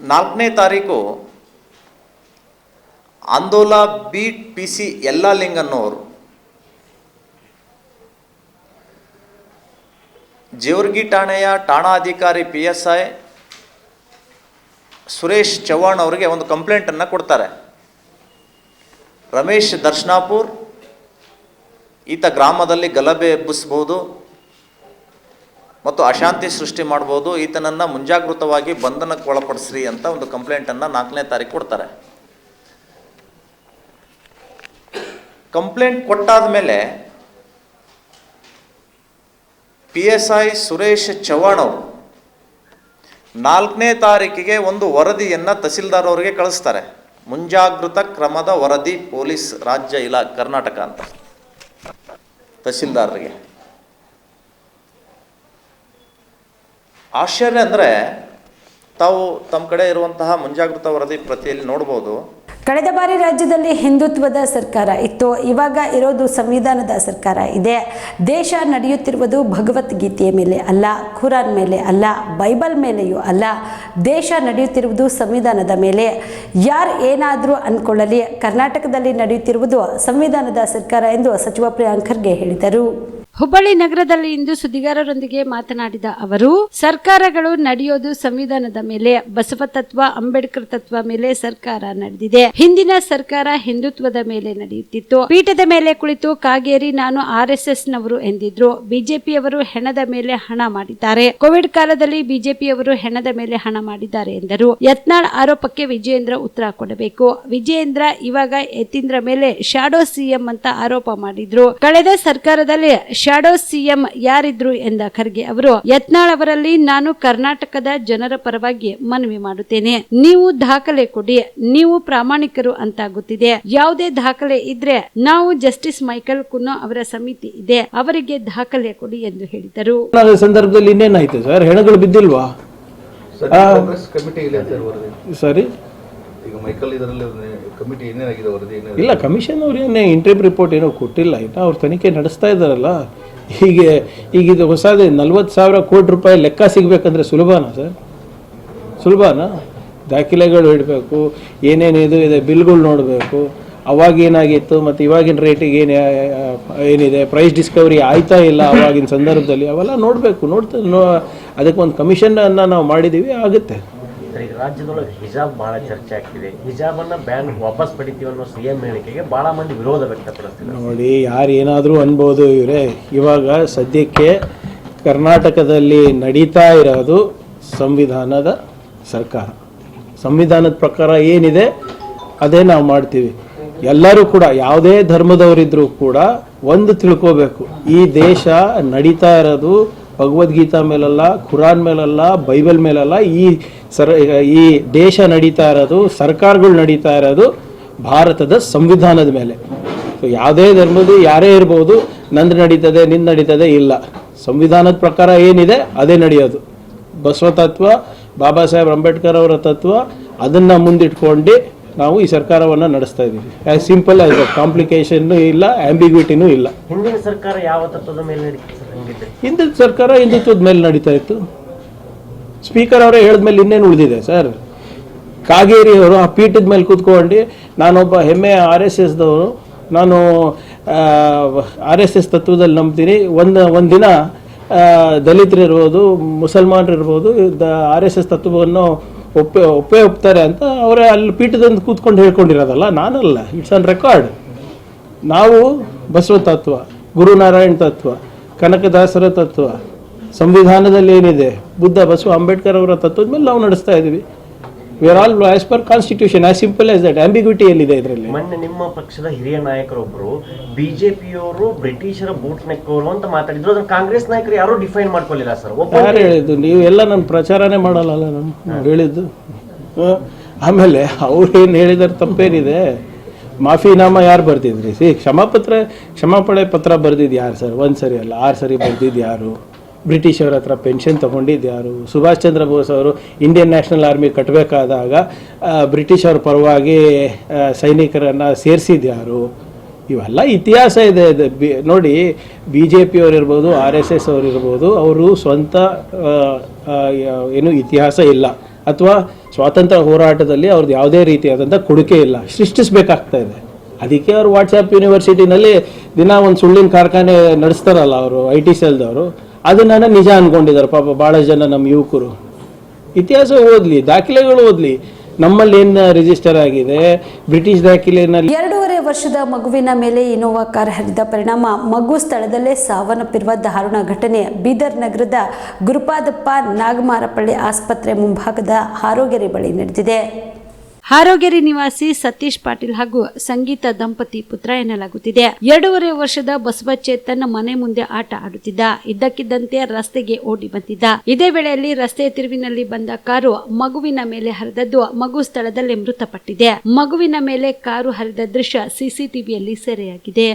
ನಾಲ್ಕನೇ ತಾರೀಕು ಆಂದೋಲ ಬೀಟ್ PC ಯಲ್ಲಾಲಿಂಗ್ ಅನ್ನೋರು ಜೇವರ್ಗಿ ಠಾಣೆಯ ಠಾಣಾಧಿಕಾರಿ PSI ಸುರೇಶ್ ಚವ್ಹಾಣ್ ಅವರಿಗೆ ಒಂದು ಕಂಪ್ಲೇಂಟನ್ನು ಕೊಡ್ತಾರೆ. ರಮೇಶ್ ದರ್ಶನಾಪುರ್ ಈತ ಗ್ರಾಮದಲ್ಲಿ ಗಲಭೆ ಎಬ್ಬಿಸ್ಬೋದು ಮತ್ತು ಅಶಾಂತಿ ಸೃಷ್ಟಿ ಮಾಡ್ಬೋದು, ಈತನನ್ನು ಮುಂಜಾಗೃತವಾಗಿ ಬಂಧನಕ್ಕೆ ಒಳಪಡಿಸ್ರಿ ಅಂತ ಒಂದು ಕಂಪ್ಲೇಂಟನ್ನು 4ನೇ ತಾರೀಕು ಕೊಡ್ತಾರೆ. ಕಂಪ್ಲೇಂಟ್ ಕೊಟ್ಟಾದ ಮೇಲೆ PSI ಸುರೇಶ್ ಚವ್ಹಾಣ್ ಅವರು 4ನೇ ತಾರೀಕಿಗೆ ಒಂದು ವರದಿಯನ್ನು ತಹಸೀಲ್ದಾರ್ ಅವರಿಗೆ ಕಳಿಸ್ತಾರೆ. ಮುಂಜಾಗೃತ ಕ್ರಮದ ವರದಿ ಪೊಲೀಸ್ ರಾಜ್ಯ ಕರ್ನಾಟಕ ಅಂತ ತಹಸೀಲ್ದಾರ್ರಿಗೆ. ಆಶ್ಚರ್ಯ ಅಂದರೆ ತಾವು ತಮ್ಮ ಕಡೆ ಇರುವಂತಹ ಮುಂಜಾಗೃತ ವರದಿ ಪ್ರತಿಯಲ್ಲಿ ನೋಡ್ಬೋದು. ಕಳೆದ ಬಾರಿ ರಾಜ್ಯದಲ್ಲಿ ಹಿಂದುತ್ವದ ಸರ್ಕಾರ ಇತ್ತು, ಇವಾಗ ಇರೋದು ಸಂವಿಧಾನದ ಸರ್ಕಾರ ಇದೆ. ದೇಶ ನಡೆಯುತ್ತಿರುವುದು ಭಗವದ್ಗೀತೆಯ ಮೇಲೆ ಅಲ್ಲ, ಖುರಾನ್ ಮೇಲೆ ಅಲ್ಲ, ಬೈಬಲ್ ಮೇಲೆಯೂ ಅಲ್ಲ. ದೇಶ ನಡೆಯುತ್ತಿರುವುದು ಸಂವಿಧಾನದ ಮೇಲೆ. ಯಾರು ಏನಾದರೂ ಅಂದ್ಕೊಳ್ಳಲಿ, ಕರ್ನಾಟಕದಲ್ಲಿ ನಡೆಯುತ್ತಿರುವುದು ಸಂವಿಧಾನದ ಸರ್ಕಾರ ಎಂದು ಸಚಿವ ಪ್ರಿಯಾಂಕ್ ಖರ್ಗೆ ಹೇಳಿದರು. ಹುಬ್ಬಳ್ಳಿ ನಗರದಲ್ಲಿ ಇಂದು ಸುದ್ದಿಗಾರರೊಂದಿಗೆ ಮಾತನಾಡಿದ ಅವರು, ಸರ್ಕಾರಗಳು ನಡೆಯೋದು ಸಂವಿಧಾನದ ಮೇಲೆ, ಬಸವ ತತ್ವ, ಅಂಬೇಡ್ಕರ್ ತತ್ವ ಮೇಲೆ ಸರ್ಕಾರ ನಡೆದಿದೆ. ಹಿಂದಿನ ಸರ್ಕಾರ ಹಿಂದುತ್ವದ ಮೇಲೆ ನಡೆಯುತ್ತಿತ್ತು. ಪೀಠದ ಮೇಲೆ ಕುಳಿತು ಕಾಗೇರಿ ನಾನು RSS ನವರು ಎಂದಿದ್ರು. ಬಿಜೆಪಿಯವರು ಹೆಣದ ಮೇಲೆ ಹಣ ಮಾಡಿದ್ದಾರೆ. ಕೋವಿಡ್ ಕಾಲದಲ್ಲಿ ಬಿಜೆಪಿಯವರು ಹೆಣದ ಮೇಲೆ ಹಣ ಮಾಡಿದ್ದಾರೆ ಎಂದರು. ಯತ್ನಾಳ್ ಆರೋಪಕ್ಕೆ ವಿಜಯೇಂದ್ರ ಉತ್ತರ ಕೊಡಬೇಕು. ವಿಜಯೇಂದ್ರ ಇವಾಗ ಯತೀಂದ್ರ ಮೇಲೆ ಶಾಡೋ ಸಿಎಂ ಅಂತ ಆರೋಪ ಮಾಡಿದ್ರು. ಕಳೆದ ಸರ್ಕಾರದಲ್ಲಿ ಶಾಡೋ ಸಿಎಂ ಯಾರಿದ್ರು ಎಂದ ಖರ್ಗೆ ಅವರು, ಯತ್ನಾಳ್ ಅವರಲ್ಲಿ ನಾನು ಕರ್ನಾಟಕದ ಜನರ ಪರವಾಗಿ ಮನವಿ ಮಾಡುತ್ತೇನೆ. ನೀವು ದಾಖಲೆ ಕೊಡಿ. ನೀವು ಪ್ರಾಮಾಣಿಕರು ಅಂತ ಗೊತ್ತಿದೆ. ಯಾವುದೇ ದಾಖಲೆ ಇದ್ರೆ ನಾವು ಜಸ್ಟಿಸ್ ಮೈಕಲ್ ಕುನ್ನೋ ಅವರ ಸಮಿತಿ ಇದೆ, ಅವರಿಗೆ ದಾಖಲೆ ಕೊಡಿ ಎಂದು ಹೇಳಿದರು. ಸಂದರ್ಭದಲ್ಲಿ ಇನ್ನೇನಾಯ್ತು ಸರ್? ಹೆಣಗಳು ಬಿದ್ದಿಲ್ವಾ? ಸರಿ, ಈಗ ಮೈಕಲ್ ಇದರಲ್ಲಿ ಕಮಿಟಿ ಏನೇನಾಗಿದೆ ವರದಿ? ಇಲ್ಲ, ಕಮಿಷನ್ ಅವ್ರು ಏನೇ ಇಂಟ್ರಿಮ್ ರಿಪೋರ್ಟ್ ಏನೋ ಕೊಟ್ಟಿಲ್ಲ. ಇನ್ನು ಅವ್ರು ತನಿಖೆ ನಡೆಸ್ತಾ ಇದ್ದಾರಲ್ಲ. ಈಗ ಇದು ಹೊಸದೇ 40,000 ಕೋಟಿ ರೂಪಾಯಿ ಲೆಕ್ಕ ಸಿಗಬೇಕಂದ್ರೆ ಸುಲಭನಾ ಸರ್? ಸುಲಭನಾ? ದಾಖಲೆಗಳು ಇಡಬೇಕು, ಏನೇನಿದು ಇದೆ ಬಿಲ್ಗಳು ನೋಡಬೇಕು, ಅವಾಗ ಏನಾಗಿತ್ತು ಮತ್ತು ಇವಾಗಿನ ರೇಟಿಗೆ ಏನಿದೆ, ಪ್ರೈಸ್ ಡಿಸ್ಕವರಿ ಆಯ್ತಾ ಇಲ್ಲ ಅವಾಗಿನ ಸಂದರ್ಭದಲ್ಲಿ, ಅವೆಲ್ಲ ನೋಡಬೇಕು. ಅದಕ್ಕೆ ಒಂದು ಕಮಿಷನನ್ನು ನಾವು ಮಾಡಿದ್ದೀವಿ, ಆಗುತ್ತೆ. ಈಗ ರಾಜ್ಯದೊಳಗೆ ಹಿಜಾಬ್ ಬಹಳ ಚರ್ಚೆ ಆಗ್ತಿದೆ. ಹಿಜಾಬನ್ನು ಬ್ಯಾನ್ ವಾಪಸ್ ಪಡಿತೀವಿ ಅನ್ನೋ CM ಹೇಳಿಕೆಗೆ ಬಹಳ ಮಂದಿ ವಿರೋಧ ವ್ಯಕ್ತಪಡಿಸ್ತಿದ್ದಾರೆ. ನೋಡಿ, ಯಾರು ಏನಾದರೂ ಅನ್ಬೋದು ಇವರೇ. ಇವಾಗ ಸದ್ಯಕ್ಕೆ ಕರ್ನಾಟಕದಲ್ಲಿ ನಡೀತಾ ಇರೋದು ಸಂವಿಧಾನದ ಸರ್ಕಾರ. ಸಂವಿಧಾನದ ಪ್ರಕಾರ ಏನಿದೆ ಅದೇ ನಾವು ಮಾಡ್ತೀವಿ. ಎಲ್ಲರೂ ಕೂಡ, ಯಾವುದೇ ಧರ್ಮದವರಿದ್ರೂ ಕೂಡ ಒಂದು ತಿಳ್ಕೋಬೇಕು, ಈ ದೇಶ ನಡೀತಾ ಇರೋದು ಭಗವದ್ಗೀತಾ ಮೇಲಲ್ಲ, ಖುರಾನ್ ಮೇಲಲ್ಲ, ಬೈಬಲ್ ಮೇಲಲ್ಲ. ಈ ದೇಶ ನಡೀತಾ ಇರೋದು, ಸರ್ಕಾರಗಳು ನಡೀತಾ ಇರೋದು ಭಾರತದ ಸಂವಿಧಾನದ ಮೇಲೆ. ಸೊ ಯಾವುದೇ ಧರ್ಮದ ಯಾರೇ ಇರ್ಬೋದು, ನಂದು ನಡೀತದೆ, ನಿಂದು ನಡೀತದೆ ಇಲ್ಲ. ಸಂವಿಧಾನದ ಪ್ರಕಾರ ಏನಿದೆ ಅದೇ ನಡೆಯೋದು. ಬಸವ ತತ್ವ, ಬಾಬಾ ಸಾಹೇಬ್ ಅಂಬೇಡ್ಕರ್ ಅವರ ತತ್ವ, ಅದನ್ನು ಮುಂದಿಟ್ಕೊಂಡು ನಾವು ಈ ಸರ್ಕಾರವನ್ನು ನಡೆಸ್ತಾ ಇದ್ದೀವಿ. ಆ್ಯಸ್ ಸಿಂಪಲ್ ಆಸ್ ಕಾಂಪ್ಲಿಕೇಶನ್ನು ಇಲ್ಲ, ಆಂಬಿಗ್ವಿಟಿನೂ ಇಲ್ಲ. ಹಿಂದಿನ ಸರ್ಕಾರ ಯಾವ ತತ್ವದ ಮೇಲೆ ನಡೀತಿದೆ? ಹಿಂದಿನ ಸರ್ಕಾರ ಹಿಂದುತ್ವದ ಮೇಲೆ ನಡೀತಾ ಇತ್ತು. ಸ್ಪೀಕರ್ ಅವರೇ ಹೇಳಿದ್ಮೇಲೆ ಇನ್ನೇನು ಉಳಿದಿದೆ ಸರ್? ಕಾಗೇರಿ ಅವರು ಆ ಪೀಠದ ಮೇಲೆ ಕೂತ್ಕೊಂಡು, ನಾನೊಬ್ಬ ಹೆಮ್ಮೆಯ RSSದವರು, ನಾನು RSS ತತ್ವದಲ್ಲಿ ನಂಬ್ತೀನಿ, ಒಂದು ದಿನ ದಲಿತರಿರ್ಬೋದು, ಮುಸಲ್ಮಾನರಿರ್ಬೋದು, RSS ತತ್ವವನ್ನು ಒಪ್ತಾರೆ ಅಂತ ಅವರೇ ಅಲ್ಲಿ ಪೀಠದಿಂದ ಕೂತ್ಕೊಂಡು ಹೇಳ್ಕೊಂಡಿರೋದಲ್ಲ, ನಾನಲ್ಲ. It's on record. ನಾವು ಬಸವ ತತ್ವ, ಗುರುನಾರಾಯಣ ತತ್ವ, ಕನಕದಾಸರ ತತ್ವ, ಸಂವಿಧಾನದಲ್ಲಿ ಏನಿದೆ, ಬುದ್ಧ, ಬಸವ, ಅಂಬೇಡ್ಕರ್ ಅವರ ತತ್ವದ ಮೇಲೆ ನಾವು ನಡೆಸ್ತಾ ಇದ್ದೀವಿ. We are all as per constitution, as simple as that. Ambiguity ಎಲ್ಲಿದೆ ಇದರಲ್ಲಿ? ಮೊನ್ನೆ ನಿಮ್ಮ ಪಕ್ಷದ ಹಿರಿಯ ನಾಯಕರೊಬ್ಬರು ಬಿಜೆಪಿಯವರು ಬ್ರಿಟಿಷರ ಬೂಟ್ ನೆಕ್ಕವರು ಅಂತ ಮಾತಾಡಿದ್ರು. ಅದನ್ನ ಕಾಂಗ್ರೆಸ್ ನಾಯಕರು ಯಾರು ಡಿಫೈನ್ ಮಾಡ್ಕೊಳ್ಳಿಲ್ಲ ಸರ್. ಯಾರು ಹೇಳಿದ್ದು? ನೀವು ಎಲ್ಲ ನನ್ನ ಪ್ರಚಾರನೇ ಮಾಡಲ್ಲ ನಾನು ಹೇಳಿದ್ದು. ಆಮೇಲೆ ಅವ್ರು ಏನು ಹೇಳಿದಾರೆ ತಪ್ಪೇನಿದೆ? ಮಾಫಿನಾಮ ಯಾರು ಬರ್ದಿದ್ರಿ? ಕ್ಷಮಾಪಣೆ ಪತ್ರ ಬರ್ದಿದ್ದು ಯಾರು ಸರ್? ಒಂದು ಸರಿ ಅಲ್ಲ, 6 ಸರಿ ಬರ್ದಿದ್ದು ಯಾರು? ಬ್ರಿಟಿಷವ್ರ ಹತ್ರ ಪೆನ್ಷನ್ ತೊಗೊಂಡಿದ್ದು ಯಾರು? ಸುಭಾಷ್ ಚಂದ್ರ ಬೋಸ್ ಅವರು ಇಂಡಿಯನ್ ನ್ಯಾಷನಲ್ ಆರ್ಮಿ ಕಟ್ಟಬೇಕಾದಾಗ ಬ್ರಿಟಿಷವ್ರ ಪರವಾಗಿ ಸೈನಿಕರನ್ನು ಸೇರಿಸಿದ್ದು ಯಾರು? ಇವೆಲ್ಲ ಇತಿಹಾಸ ಇದೆ. ನೋಡಿ, BJP ಅವರಿರ್ಬೋದು, RSS ಅವರಿರ್ಬೋದು, ಅವರು ಸ್ವಂತ ಏನು ಇತಿಹಾಸ ಇಲ್ಲ, ಅಥವಾ ಸ್ವಾತಂತ್ರ್ಯ ಹೋರಾಟದಲ್ಲಿ ಅವ್ರದ್ದು ಯಾವುದೇ ರೀತಿಯಾದಂಥ ಕೊಡುಗೆ ಇಲ್ಲ, ಸೃಷ್ಟಿಸಬೇಕಾಗ್ತಾ ಇದೆ. ಅದಕ್ಕೆ ಅವರು ವಾಟ್ಸಪ್ ಯೂನಿವರ್ಸಿಟಿನಲ್ಲಿ ದಿನ ಒಂದು ಸುಳ್ಳಿನ ಕಾರ್ಖಾನೆ ನಡೆಸ್ತಾರಲ್ಲ ಅವರು, IT ಸೆಲ್ದವರು, ಅದನ್ನ ನಿಜ ಅಂದ್ಕೊಂಡಿದ್ದಾರೆ ಪಾಪ ಭಾಳ ಜನ ನಮ್ಮ ಯುವಕರು. ಇತಿಹಾಸ ಓದಲಿ, ದಾಖಲೆಗಳು ಓದಲಿ. ನಮ್ಮಲ್ಲಿ ಏನು ರಿಜಿಸ್ಟರ್ ಆಗಿದೆ ಬ್ರಿಟಿಷ್ ದಾಖಲೆಯಲ್ಲಿ. 2.5 ವರ್ಷದ ಮಗುವಿನ ಮೇಲೆ ಇನೋವಾ ಕಾರ್ ಹರಿದ ಪರಿಣಾಮ ಮಗು ಸ್ಥಳದಲ್ಲೇ ಸಾವನ್ನಪ್ಪಿರುವ ದಾರುಣ ಘಟನೆ ಬೀದರ್ ನಗರದ ಗುರುಪಾದಪ್ಪ ನಾಗಮಾರಪಳ್ಳಿ ಆಸ್ಪತ್ರೆ ಮುಂಭಾಗದ ಹಾರೋಗೆರೆ ಬಳಿ ನಡೆದಿದೆ. ಹಾರೋಗೆರೆ ನಿವಾಸಿ ಸತೀಶ್ ಪಾಟೀಲ್ ಹಾಗೂ ಸಂಗೀತ ದಂಪತಿ ಪುತ್ರ ಎನ್ನಲಾಗುತ್ತಿದೆ. 2.5 ವರ್ಷದ ಬಸವಚೇತನ್ ಮನೆ ಮುಂದೆ ಆಟ ಆಡುತ್ತಿದ್ದ. ಇದ್ದಕ್ಕಿದ್ದಂತೆ ರಸ್ತೆಗೆ ಓಡಿ ಬಂದಿದ್ದ. ಇದೇ ವೇಳೆಯಲ್ಲಿ ರಸ್ತೆ ತಿರುವಿನಲ್ಲಿ ಬಂದ ಕಾರು ಮಗುವಿನ ಮೇಲೆ ಹರಿದದ್ದು ಮಗು ಸ್ಥಳದಲ್ಲೇ ಮೃತಪಟ್ಟಿದೆ. ಮಗುವಿನ ಮೇಲೆ ಕಾರು ಹರಿದ ದೃಶ್ಯ CCTVಯಲ್ಲಿ ಸೆರೆಯಾಗಿದೆ.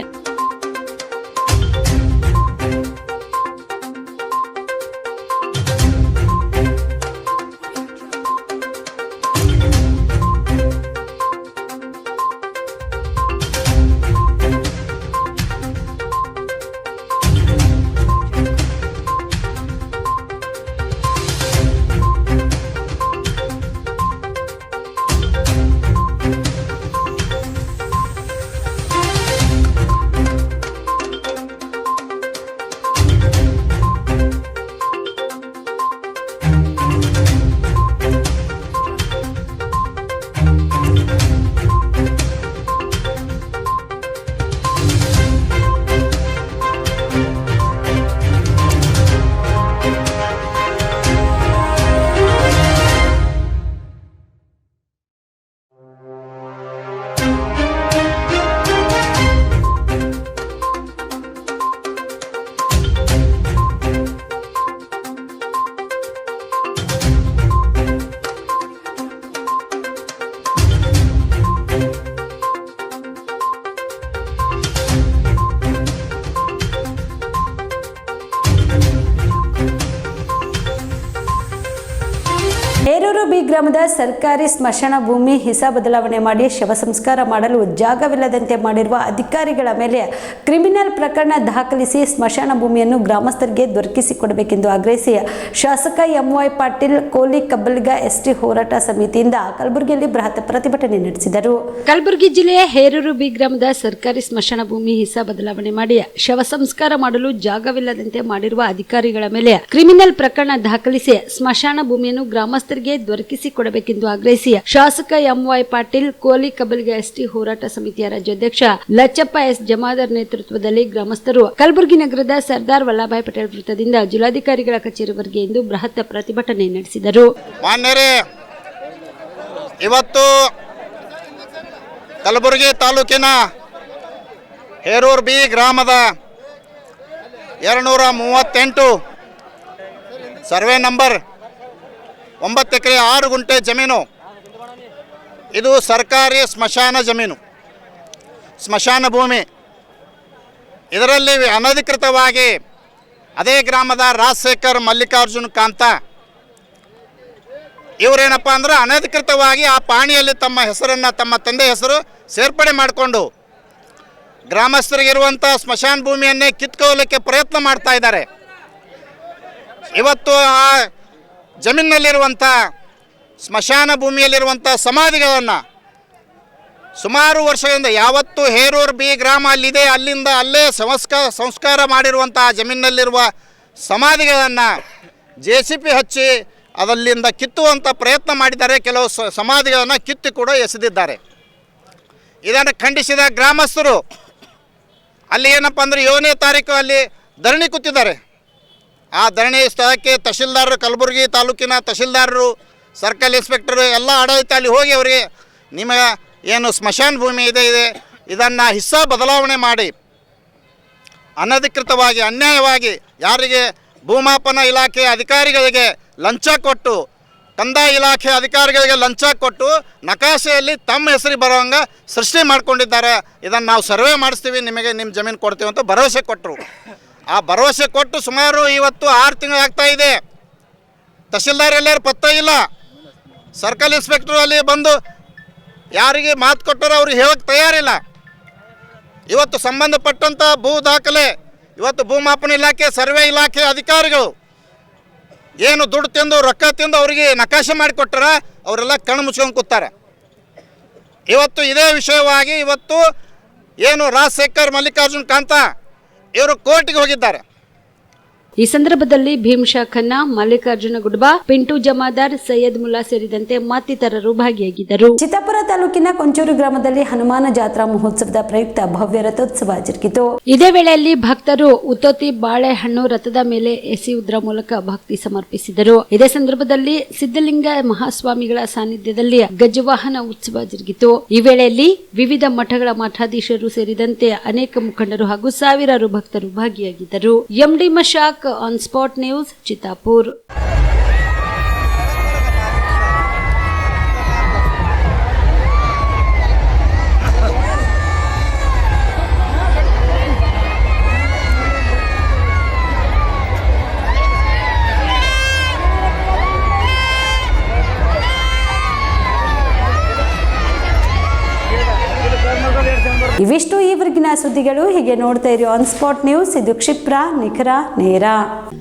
ಹೇರೂರು ಬಿ ಗ್ರಾಮದ ಸರ್ಕಾರಿ ಸ್ಮಶಾನ ಭೂಮಿ ಹಿಸ ಬದಲಾವಣೆ ಮಾಡಿ ಶವ ಸಂಸ್ಕಾರ ಮಾಡಲು ಜಾಗವಿಲ್ಲದಂತೆ ಮಾಡಿರುವ ಅಧಿಕಾರಿಗಳ ಮೇಲೆ ಕ್ರಿಮಿನಲ್ ಪ್ರಕರಣ ದಾಖಲಿಸಿ ಸ್ಮಶಾನ ಭೂಮಿಯನ್ನು ಗ್ರಾಮಸ್ಥರಿಗೆ ದೊರಕಿಸಿಕೊಡಬೇಕೆಂದು ಆಗ್ರಹಿಸಿ ಶಾಸಕ ಎಂವೈ ಪಾಟೀಲ್ ಕೋಲಿ ಕಬ್ಬಲ್ಗ ಎಸ್ಟಿ ಹೋರಾಟ ಸಮಿತಿಯಿಂದ ಕಲಬುರಗಿಯಲ್ಲಿ ಬೃಹತ್ ಪ್ರತಿಭಟನೆ ನಡೆಸಿದರು. ಕಲಬುರಗಿ ಜಿಲ್ಲೆಯ ಹೇರೂರು ಬಿ ಗ್ರಾಮದ ಸರ್ಕಾರಿ ಸ್ಮಶಾನ ಭೂಮಿ ಹಿಸ ಬದಲಾವಣೆ ಮಾಡಿ ಶವ ಸಂಸ್ಕಾರ ಮಾಡಲು ಜಾಗವಿಲ್ಲದಂತೆ ಮಾಡಿರುವ ಅಧಿಕಾರಿಗಳ ಮೇಲೆ ಕ್ರಿಮಿನಲ್ ಪ್ರಕರಣ ದಾಖಲಿಸಿ ಸ್ಮಶಾನ ಭೂಮಿಯನ್ನು ಗ್ರಾಮಸ್ಥರಿಗೆ ದೊರಕಿಸಿಕೊಡಬೇಕೆಂದು ಆಗ್ರಹಿಸಿ ಶಾಸಕ ಎಂವೈ ಪಾಟೀಲ್ ಕೋಲಿ ಕಬ್ಬಲ್ಗೆ ಎಸ್ಟಿ ಹೋರಾಟ ಸಮಿತಿಯ ರಾಜ್ಯಾಧ್ಯಕ್ಷ ಲಚ್ಚಪ್ಪ ಎಸ್ ಜಮಾದಾರ್ ನೇತೃತ್ವದಲ್ಲಿ ಗ್ರಾಮಸ್ಥರು ಕಲಬುರಗಿ ನಗರದ ಸರ್ದಾರ್ ವಲ್ಲಭಾಯ್ ಪಟೇಲ್ ವೃತ್ತದಿಂದ ಜಿಲ್ಲಾಧಿಕಾರಿಗಳ ಕಚೇರಿವರೆಗೆ ಇಂದು ಬೃಹತ್ ಪ್ರತಿಭಟನೆ ನಡೆಸಿದರು. ಮಾನ್ಯರೇ, ಇವತ್ತು ಕಲಬುರಗಿ ತಾಲೂಕಿನ ಹೇರೂರು ಬಿ ಗ್ರಾಮದ 238 ಸರ್ವೆ ನಂಬರ್ 9 ಎಕರೆ 6 ಗುಂಟೆ ಜಮೀನು, ಇದು ಸರ್ಕಾರಿ ಸ್ಮಶಾನ ಜಮೀನು, ಸ್ಮಶಾನ ಭೂಮಿ. ಇದರಲ್ಲಿ ಅನಧಿಕೃತವಾಗಿ ಅದೇ ಗ್ರಾಮದ ರಾಜಶೇಖರ್ ಮಲ್ಲಿಕಾರ್ಜುನ್ ಕಾಂತ ಇವರೇನಪ್ಪ ಅಂದ್ರೆ ಅನಧಿಕೃತವಾಗಿ ಆ ಪಾಣಿಯಲ್ಲಿ ತಮ್ಮ ಹೆಸರನ್ನು, ತಮ್ಮ ತಂದೆ ಹೆಸರು ಸೇರ್ಪಡೆ ಮಾಡಿಕೊಂಡು ಗ್ರಾಮಸ್ಥರಿಗಿರುವಂಥ ಸ್ಮಶಾನ ಭೂಮಿಯನ್ನೇ ಕಿತ್ಕೊಳ್ಳಲಿಕ್ಕೆ ಪ್ರಯತ್ನ ಮಾಡ್ತಾ ಇದ್ದಾರೆ. ಇವತ್ತು ಆ ಜಮೀನಿನಲ್ಲಿರುವಂಥ ಸ್ಮಶಾನ ಭೂಮಿಯಲ್ಲಿರುವಂಥ ಸಮಾಧಿಗಳನ್ನು ಸುಮಾರು ವರ್ಷದಿಂದ, ಯಾವತ್ತು ಹೇರೂರು ಬಿ ಗ್ರಾಮ ಅಲ್ಲಿದೆ ಅಲ್ಲಿಂದ ಅಲ್ಲೇ ಸಂಸ್ಕಾರ ಮಾಡಿರುವಂಥ ಜಮೀನಿನಲ್ಲಿರುವ ಸಮಾಧಿಗಳನ್ನು JCB ಹಚ್ಚಿ ಅದಲ್ಲಿಂದ ಕಿತ್ತುವಂಥ ಪ್ರಯತ್ನ ಮಾಡಿದ್ದಾರೆ. ಕೆಲವು ಸಮಾಧಿಗಳನ್ನು ಕಿತ್ತು ಕೂಡ ಎಸೆದಿದ್ದಾರೆ. ಇದನ್ನು ಖಂಡಿಸಿದ ಗ್ರಾಮಸ್ಥರು ಅಲ್ಲಿ ಏನಪ್ಪ ಅಂದರೆ 7ನೇ ತಾರೀಕು ಅಲ್ಲಿ ಧರಣಿ ಕೂತಿದ್ದಾರೆ. ಆ ಧರಣಿ ಸ್ಥಳಕ್ಕೆ ತಹಶೀಲ್ದಾರರು, ಕಲಬುರಗಿ ತಾಲೂಕಿನ ತಹಶೀಲ್ದಾರರು, ಸರ್ಕಲ್ ಇನ್ಸ್ಪೆಕ್ಟರು ಎಲ್ಲ ಆಡಳಿತ ಅಲ್ಲಿ ಹೋಗಿ ಅವರಿಗೆ ನಿಮಗೆ ಏನು ಸ್ಮಶಾನ ಭೂಮಿ ಇದೆ ಇದನ್ನು ಹಿಸ್ಸ ಬದಲಾವಣೆ ಮಾಡಿ ಅನಧಿಕೃತವಾಗಿ ಅನ್ಯಾಯವಾಗಿ ಯಾರಿಗೆ ಭೂಮಾಪನ ಇಲಾಖೆ ಅಧಿಕಾರಿಗಳಿಗೆ ಲಂಚ ಕೊಟ್ಟು, ಕಂದಾಯ ಇಲಾಖೆ ಅಧಿಕಾರಿಗಳಿಗೆ ಲಂಚ ಕೊಟ್ಟು ನಕಾಶೆಯಲ್ಲಿ ತಮ್ಮ ಹೆಸರಿಗೆ ಬರೋಂಗ ಸೃಷ್ಟಿ ಮಾಡ್ಕೊಂಡಿದ್ದಾರೆ. ಇದನ್ನು ನಾವು ಸರ್ವೆ ಮಾಡಿಸ್ತೀವಿ, ನಿಮಗೆ ನಿಮ್ಮ ಜಮೀನು ಕೊಡ್ತೀವಿ ಅಂತ ಭರವಸೆ ಕೊಟ್ಟರು. ಆ ಭರವಸೆ ಕೊಟ್ಟು ಸುಮಾರು ಇವತ್ತು 6 ತಿಂಗಳಾಗ್ತಾ ಇದೆ. ತಹಶೀಲ್ದಾರ್ ಎಲ್ಲರೂ ಪತ್ತ ಇಲ್ಲ. ಸರ್ಕಲ್ ಇನ್ಸ್ಪೆಕ್ಟ್ರು ಅಲ್ಲಿ ಬಂದು ಯಾರಿಗೆ ಮಾತು ಕೊಟ್ಟರೋ ಅವ್ರಿಗೆ ಹೇಳೋಕ್ಕೆ ತಯಾರಿಲ್ಲ. ಇವತ್ತು ಸಂಬಂಧಪಟ್ಟಂಥ ಭೂ ದಾಖಲೆ, ಇವತ್ತು ಭೂಮಾಪನ ಇಲಾಖೆ, ಸರ್ವೆ ಇಲಾಖೆ ಅಧಿಕಾರಿಗಳು ಏನು ದುಡ್ಡು ತಿಂದು ರೊಕ್ಕ ತಿಂದು ಅವರಿಗೆ ನಕಾಶೆ ಮಾಡಿಕೊಟ್ಟಾರ, ಅವರೆಲ್ಲ ಕಣ್ಣು ಮುಚ್ಕೊಂಡು ಕೂತಾರೆ. ಇವತ್ತು ಇದೇ ವಿಷಯವಾಗಿ ಇವತ್ತು ಏನು ರಾಜಶೇಖರ್ ಮಲ್ಲಿಕಾರ್ಜುನ್ ಕಾಂತ ಇವರು ಕೋರ್ಟಿಗೆ ಹೋಗಿದ್ದಾರೆ. ಈ ಸಂದರ್ಭದಲ್ಲಿ ಭೀಮಶಾ ಖನ್ನಾ, ಮಲ್ಲಿಕಾರ್ಜುನ ಗುಡ್ಬಾ, ಪಿಂಟು ಜಮಾದಾರ್, ಸೈಯದ್ ಮುಲ್ಲಾ ಸೇರಿದಂತೆ ಮತ್ತಿತರರು ಭಾಗಿಯಾಗಿದ್ದರು. ಚಿತ್ತಾಪುರ ತಾಲೂಕಿನ ಕೊಂಚೂರು ಗ್ರಾಮದಲ್ಲಿ ಹನುಮಾನ ಜಾತ್ರಾ ಮಹೋತ್ಸವದ ಪ್ರಯುಕ್ತ ಭವ್ಯ ರಥೋತ್ಸವ ಜರುಗಿತು. ಇದೇ ವೇಳೆಯಲ್ಲಿ ಭಕ್ತರು ಉತ್ತೋತಿ ಬಾಳೆಹಣ್ಣು ರಥದ ಮೇಲೆ ಎಸೆಯುವುದರ ಮೂಲಕ ಭಕ್ತಿ ಸಮರ್ಪಿಸಿದರು. ಇದೇ ಸಂದರ್ಭದಲ್ಲಿ ಸಿದ್ದಲಿಂಗ ಮಹಾಸ್ವಾಮಿಗಳ ಸಾನ್ನಿಧ್ಯದಲ್ಲಿ ಗಜವಾಹನ ಉತ್ಸವ ಜರುಗಿತು. ಈ ವೇಳೆಯಲ್ಲಿ ವಿವಿಧ ಮಠಗಳ ಮಠಾಧೀಶರು ಸೇರಿದಂತೆ ಅನೇಕ ಮುಖಂಡರು ಹಾಗೂ ಸಾವಿರಾರು ಭಕ್ತರು ಭಾಗಿಯಾಗಿದ್ದರು. MD Mashak on spot news, Chittapur. ಇವಿಷ್ಟು ಈವರೆಗಿನ ಸುದ್ದಿಗಳು. ಹೀಗೆ ನೋಡ್ತಾ ಇರಿ ಆನ್ ಸ್ಪಾಟ್ ನ್ಯೂಸ್. ಇದು ಕ್ಷಿಪ್ರ, ನಿಖರ, ನೇರ.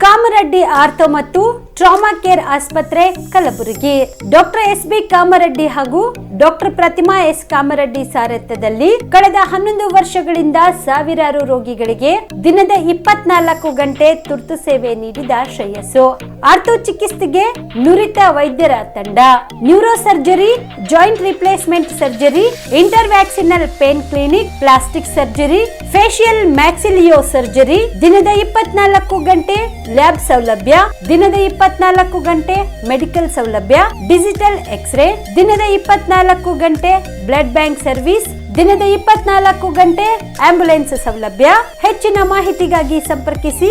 ಕಾಮರೆಡ್ಡಿ ಆರ್ಥೋ ಮತ್ತು ಟ್ರಾಮಾ ಕೇರ್ ಆಸ್ಪತ್ರೆ ಕಲಬುರಗಿ. ಡಾಕ್ಟರ್ SB ಕಾಮರೆಡ್ಡಿ ಹಾಗೂ ಡಾಕ್ಟರ್ ಪ್ರತಿಮಾ S ಕಾಮರೆಡ್ಡಿ ಸಾರಥ್ಯದಲ್ಲಿ ಕಳೆದ 11 ವರ್ಷಗಳಿಂದ ಸಾವಿರಾರು ರೋಗಿಗಳಿಗೆ ದಿನದ 24 ಗಂಟೆ ತುರ್ತು ಸೇವೆ ನೀಡಿದ ಶ್ರೇಯಸ್ಸು. ಆರ್ಥೋ ಚಿಕಿತ್ಸೆಗೆ ನುರಿತ ವೈದ್ಯರ ತಂಡ, neuro surgery, joint replacement surgery, interventional pain clinic, plastic surgery, facial maxillo surgery, ದಿನದ 24 ಗಂಟೆ ಲ್ಯಾಬ್ ಸೌಲಭ್ಯ, ದಿನದ 24 ಗಂಟೆ ಮೆಡಿಕಲ್ ಸೌಲಭ್ಯ, ಡಿಜಿಟಲ್ ಎಕ್ಸ್ರೇ, ದಿನದ 24 ಗಂಟೆ ಬ್ಲಡ್ ಬ್ಯಾಂಕ್ ಸರ್ವಿಸ್, ದಿನದ 24 ಗಂಟೆ ಆಂಬ್ಯುಲೆನ್ಸ್ ಸೌಲಭ್ಯ. ಹೆಚ್ಚಿನ ಮಾಹಿತಿಗಾಗಿ ಸಂಪರ್ಕಿಸಿ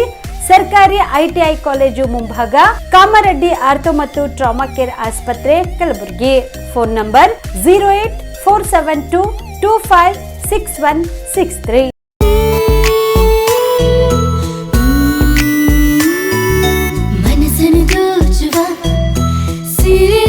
ಸರ್ಕಾರಿ ITI ಕಾಲೇಜು ಮುಂಭಾಗ, ಕಾಮರೆಡ್ಡಿ ಆರ್ಥೋ ಮತ್ತು ಟ್ರಾಮಾ ಕೇರ್ ಆಸ್ಪತ್ರೆ ಕಲಬುರಗಿ. Phone number 084722566163. ಮನಸ್ಸನ್ನು ದೋಚುವ ಸಿರಿ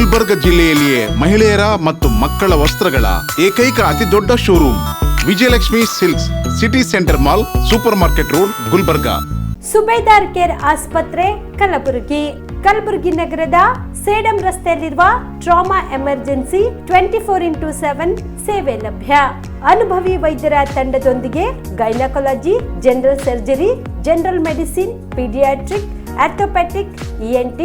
ಗುಲ್ಬರ್ಗ ಜಿಲ್ಲೆಯಲ್ಲಿಯೇ ಮಹಿಳೆಯರ ಮತ್ತು ಮಕ್ಕಳ ವಸ್ತ್ರಗಳ ಏಕೈಕ ಅತಿ ದೊಡ್ಡ showroom Vijayalakshmi silks, city centre mall, super market road, Gulbarga. Subedar care ಆಸ್ಪತ್ರೆ ಕಲಬುರಗಿ. ಕಲಬುರಗಿ ನಗರದ ಸೇಡಂ ರಸ್ತೆಯಲ್ಲಿರುವ ಟ್ರಾಮಾ ಎಮರ್ಜೆನ್ಸಿ 24x7 ಸೇವೆ ಲಭ್ಯ. ಅನುಭವಿ ವೈದ್ಯರ ತಂಡದೊಂದಿಗೆ gynaecology, general surgery, general medicine, paediatric, orthopaedic, ENT,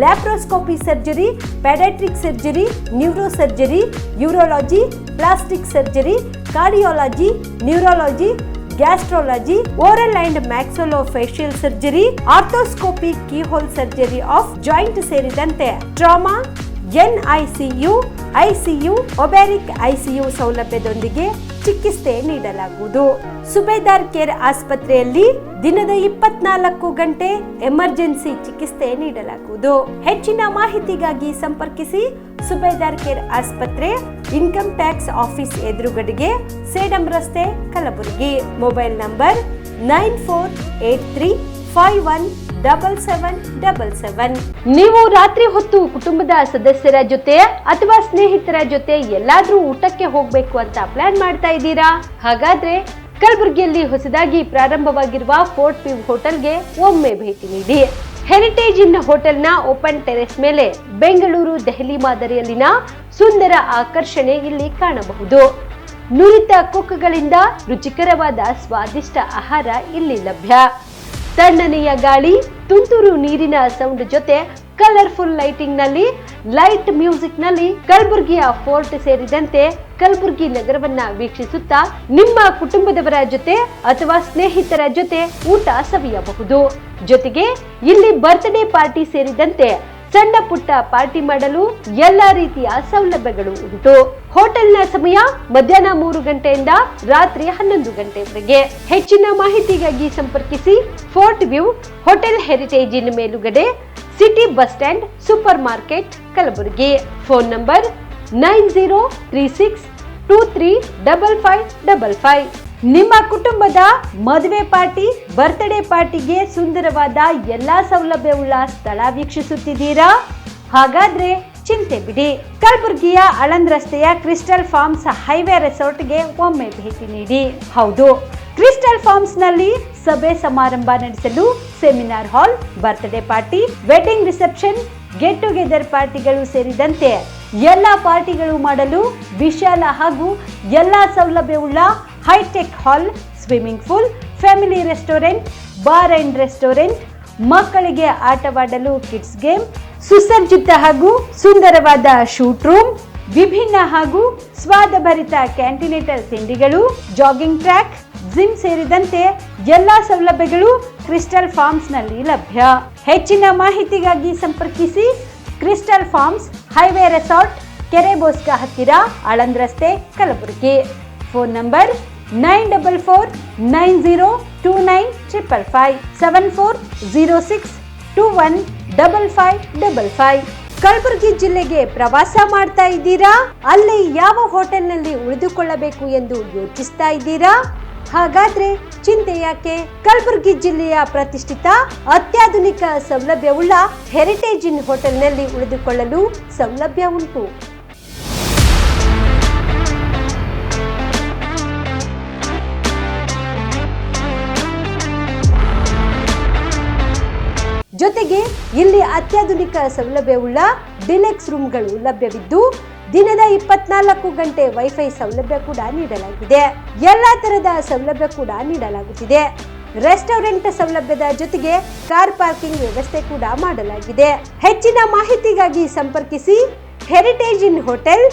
laparoscopy surgery, paediatric surgery, neuro surgery, urology, plastic surgery, cardiology, neurology, gastrology, oral and maxillofacial surgery, arthroscopy, keyhole surgery of joint ಸೇರಿದಂತೆ trauma, NICU, ICU, obstetric ICU ಸೌಲಭ್ಯದೊಂದಿಗೆ ಚಿಕಿತ್ಸೆ ನೀಡಲಾಗುವುದು. ಸುಬೇದಾರ್ care ಆಸ್ಪತ್ರೆಯಲ್ಲಿ ದಿನದ 24 ಗಂಟೆ emergency ಚಿಕಿತ್ಸೆ ನೀಡಲಾಗುವುದು. ಹೆಚ್ಚಿನ ಮಾಹಿತಿಗಾಗಿ ಸಂಪರ್ಕಿಸಿ ಸುಬೇದಾರ್ ಕೇರ್ ಆಸ್ಪತ್ರೆ, ಇನ್ಕಮ್ ಟ್ಯಾಕ್ಸ್ ಆಫೀಸ್ ಎದುರುಗಡೆಗೆ, ಸೇಡಂ ರಸ್ತೆ, ಕಲಬುರಗಿ. Mobile number 9483517777. ನೀವು ರಾತ್ರಿ ಹೊತ್ತು ಕುಟುಂಬದ ಸದಸ್ಯರ ಜೊತೆ ಅಥವಾ ಸ್ನೇಹಿತರ ಜೊತೆ ಎಲ್ಲಾದ್ರೂ ಊಟಕ್ಕೆ ಹೋಗ್ಬೇಕು ಅಂತ ಪ್ಲಾನ್ ಮಾಡ್ತಾ ಇದ್ದೀರಾ? ಹಾಗಾದ್ರೆ ಕಲಬುರಗಿಯಲ್ಲಿ ಹೊಸದಾಗಿ ಪ್ರಾರಂಭವಾಗಿರುವ ಫೋರ್ಟ್ ವ್ಯೂ ಹೋಟೆಲ್ಗೆ ಒಮ್ಮೆ ಭೇಟಿ ನೀಡಿ. ಹೆರಿಟೇಜ್ ಇನ್ ಹೋಟೆಲ್ನ ಓಪನ್ ಟೆರೆಸ್ ಮೇಲೆ ಬೆಂಗಳೂರು, ದೆಹಲಿ ಮಾದರಿಯಲ್ಲಿನ ಸುಂದರ ಆಕರ್ಷಣೆ ಇಲ್ಲಿ ಕಾಣಬಹುದು. ನುರಿತ ಕುಕ್ಗಳಿಂದ ರುಚಿಕರವಾದ ಸ್ವಾದಿಷ್ಟ ಆಹಾರ ಇಲ್ಲಿ ಲಭ್ಯ. ತಣ್ಣನೆಯ ಗಾಳಿ, ತುಂತುರು ನೀರಿನ ಸೌಂಡ್ ಜೊತೆ ಕಲರ್ಫುಲ್ ಲೈಟಿಂಗ್ ನಲ್ಲಿ, ಲೈಟ್ ಮ್ಯೂಸಿಕ್ ನಲ್ಲಿ ಕಲಬುರಗಿಯ ಫೋರ್ಟ್ ಸೇರಿದಂತೆ ಕಲಬುರಗಿ ನಗರವನ್ನ ವೀಕ್ಷಿಸುತ್ತಾ ನಿಮ್ಮ ಕುಟುಂಬದವರ ಜೊತೆ ಅಥವಾ ಸ್ನೇಹಿತರ ಜೊತೆ ಊಟ ಸವಿಯಬಹುದು. ಜೊತೆಗೆ ಇಲ್ಲಿ ಬರ್ತ್ಡೇ ಪಾರ್ಟಿ ಸೇರಿದಂತೆ ಸಣ್ಣ ಪುಟ್ಟ ಪಾರ್ಟಿ ಮಾಡಲು ಎಲ್ಲಾ ರೀತಿಯ ಸೌಲಭ್ಯಗಳು ಉಂಟು. ಹೋಟೆಲ್ನ ಸಮಯ ಮಧ್ಯಾಹ್ನ 3 ಗಂಟೆಯಿಂದ ರಾತ್ರಿ 11 ಗಂಟೆವರೆಗೆ. ಹೆಚ್ಚಿನ ಮಾಹಿತಿಗಾಗಿ ಸಂಪರ್ಕಿಸಿ ಫೋರ್ಟ್ ವ್ಯೂ ಹೋಟೆಲ್, ಹೆರಿಟೇಜ್ ಇನ್ ಮೇಲುಗಡೆ, city bus stand, super market, Kalaburagi. Phone number 9036235555. ನಿಮ್ಮ ಕುಟುಂಬದ ಮದುವೆ ಪಾರ್ಟಿ, ಬರ್ತ್ಡೇ ಪಾರ್ಟಿಗೆ ಸುಂದರವಾದ ಎಲ್ಲಾ ಸೌಲಭ್ಯವುಳ್ಳ ಸ್ಥಳ ವೀಕ್ಷಿಸುತ್ತಿದ್ದೀರಾ? ಹಾಗಾದ್ರೆ ಚಿಂತೆ ಬಿಡಿ. ಕಲಬುರಗಿಯ ಆಳಂದ್ ರಸ್ತೆಯ ಕ್ರಿಸ್ಟಲ್ ಫಾರ್ಮ್ಸ್ ಹೈವೇ ರೆಸಾರ್ಟ್ಗೆ ಒಮ್ಮೆ ಭೇಟಿ ನೀಡಿ. ಹೌದು, ಕ್ರಿಸ್ಟಲ್ ಫಾರ್ಮ್ಸ್ ನಲ್ಲಿ ಸಭೆ ಸಮಾರಂಭ ನಡೆಸಲು seminar hall, birthday party, wedding reception, get together ಪಾರ್ಟಿಗಳು ಸೇರಿದಂತೆ ಎಲ್ಲ ಪಾರ್ಟಿಗಳು ಮಾಡಲು ವಿಶಾಲ ಹಾಗೂ ಎಲ್ಲ ಸೌಲಭ್ಯವುಳ್ಳ hitech hall, swimming pool, family restaurant, bar and restaurant, ಮಕ್ಕಳಿಗೆ ಆಟವಾಡಲು ಕಿಡ್ಸ್ ಗೇಮ್, ಸುಸಜ್ಜಿತ ಹಾಗೂ ಸುಂದರವಾದ ಶೂಟ್ ರೂಮ್, ವಿಭಿನ್ನ ಹಾಗೂ ಸ್ವಾದಭರಿತ ಕ್ಯಾಂಟಿನೇಟರ್ ತಿಂಡಿಗಳು, ಜಾಗಿಂಗ್ ಟ್ರ್ಯಾಕ್, ಜಿಮ್ ಸೇರಿದಂತೆ ಎಲ್ಲಾ ಸೌಲಭ್ಯಗಳು ಕ್ರಿಸ್ಟಲ್ ಫಾರ್ಮ್ಸ್ ನಲ್ಲಿ ಲಭ್ಯ. ಹೆಚ್ಚಿನ ಮಾಹಿತಿಗಾಗಿ ಸಂಪರ್ಕಿಸಿ ಕ್ರಿಸ್ಟಲ್ ಫಾರ್ಮ್ಸ್ ಹೈವೇ ರೆಸಾರ್ಟ್, ಕೆರೆ ಬೋಸ್ಕ ಹತ್ತಿರ, ಆಳಂದ್ ರಸ್ತೆ, ಕಲಬುರಗಿ. Phone number 9490295555 7406215555. ಕಲಬುರಗಿ ಜಿಲ್ಲೆಗೆ ಪ್ರವಾಸ ಮಾಡ್ತಾ ಇದ್ದೀರಾ? ಅಲ್ಲಿ ಯಾವ ಹೋಟೆಲ್ನಲ್ಲಿ ಉಳಿದುಕೊಳ್ಳಬೇಕು ಎಂದು ಯೋಚಿಸ್ತಾ ಇದ್ದೀರಾ? ಹಾಗಾದ್ರೆ ಚಿಂತೆ ಯಾಕೆ? ಕಲಬುರಗಿ ಜಿಲ್ಲೆಯ ಪ್ರತಿಷ್ಠಿತ ಅತ್ಯಾಧುನಿಕ ಸೌಲಭ್ಯವುಳ್ಳ ಹೆರಿಟೇಜ್ ಇನ್ ಹೋಟೆಲ್ನಲ್ಲಿ ಉಳಿದುಕೊಳ್ಳಲು ಸೌಲಭ್ಯ ಉಂಟು. ಜೊತೆಗೆ ಇಲ್ಲಿ ಅತ್ಯಾಧುನಿಕ ಸೌಲಭ್ಯವುಳ್ಳ ಡಿಲೆಕ್ಸ್ ರೂಮ್ಗಳು ಲಭ್ಯವಿದ್ದು ದಿನದ 24 ಗಂಟೆ ವೈಫೈ ಸೌಲಭ್ಯ ಕೂಡ ನೀಡಲಾಗಿದೆ. ಎಲ್ಲಾ ತರಹದ ಸೌಲಭ್ಯ ಕೂಡ ನೀಡಲಾಗುತ್ತಿದೆ. ರೆಸ್ಟೋರೆಂಟ್ ಸೌಲಭ್ಯದ ಜೊತೆಗೆ ಕಾರ್ ಪಾರ್ಕಿಂಗ್ ವ್ಯವಸ್ಥೆ ಕೂಡ ಮಾಡಲಾಗಿದೆ. ಹೆಚ್ಚಿನ ಮಾಹಿತಿಗಾಗಿ ಸಂಪರ್ಕಿಸಿ heritage inn hotel,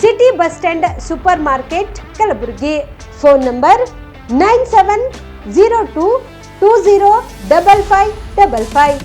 city bus stand, super market, Kalaburagi. Phone number 9702205555.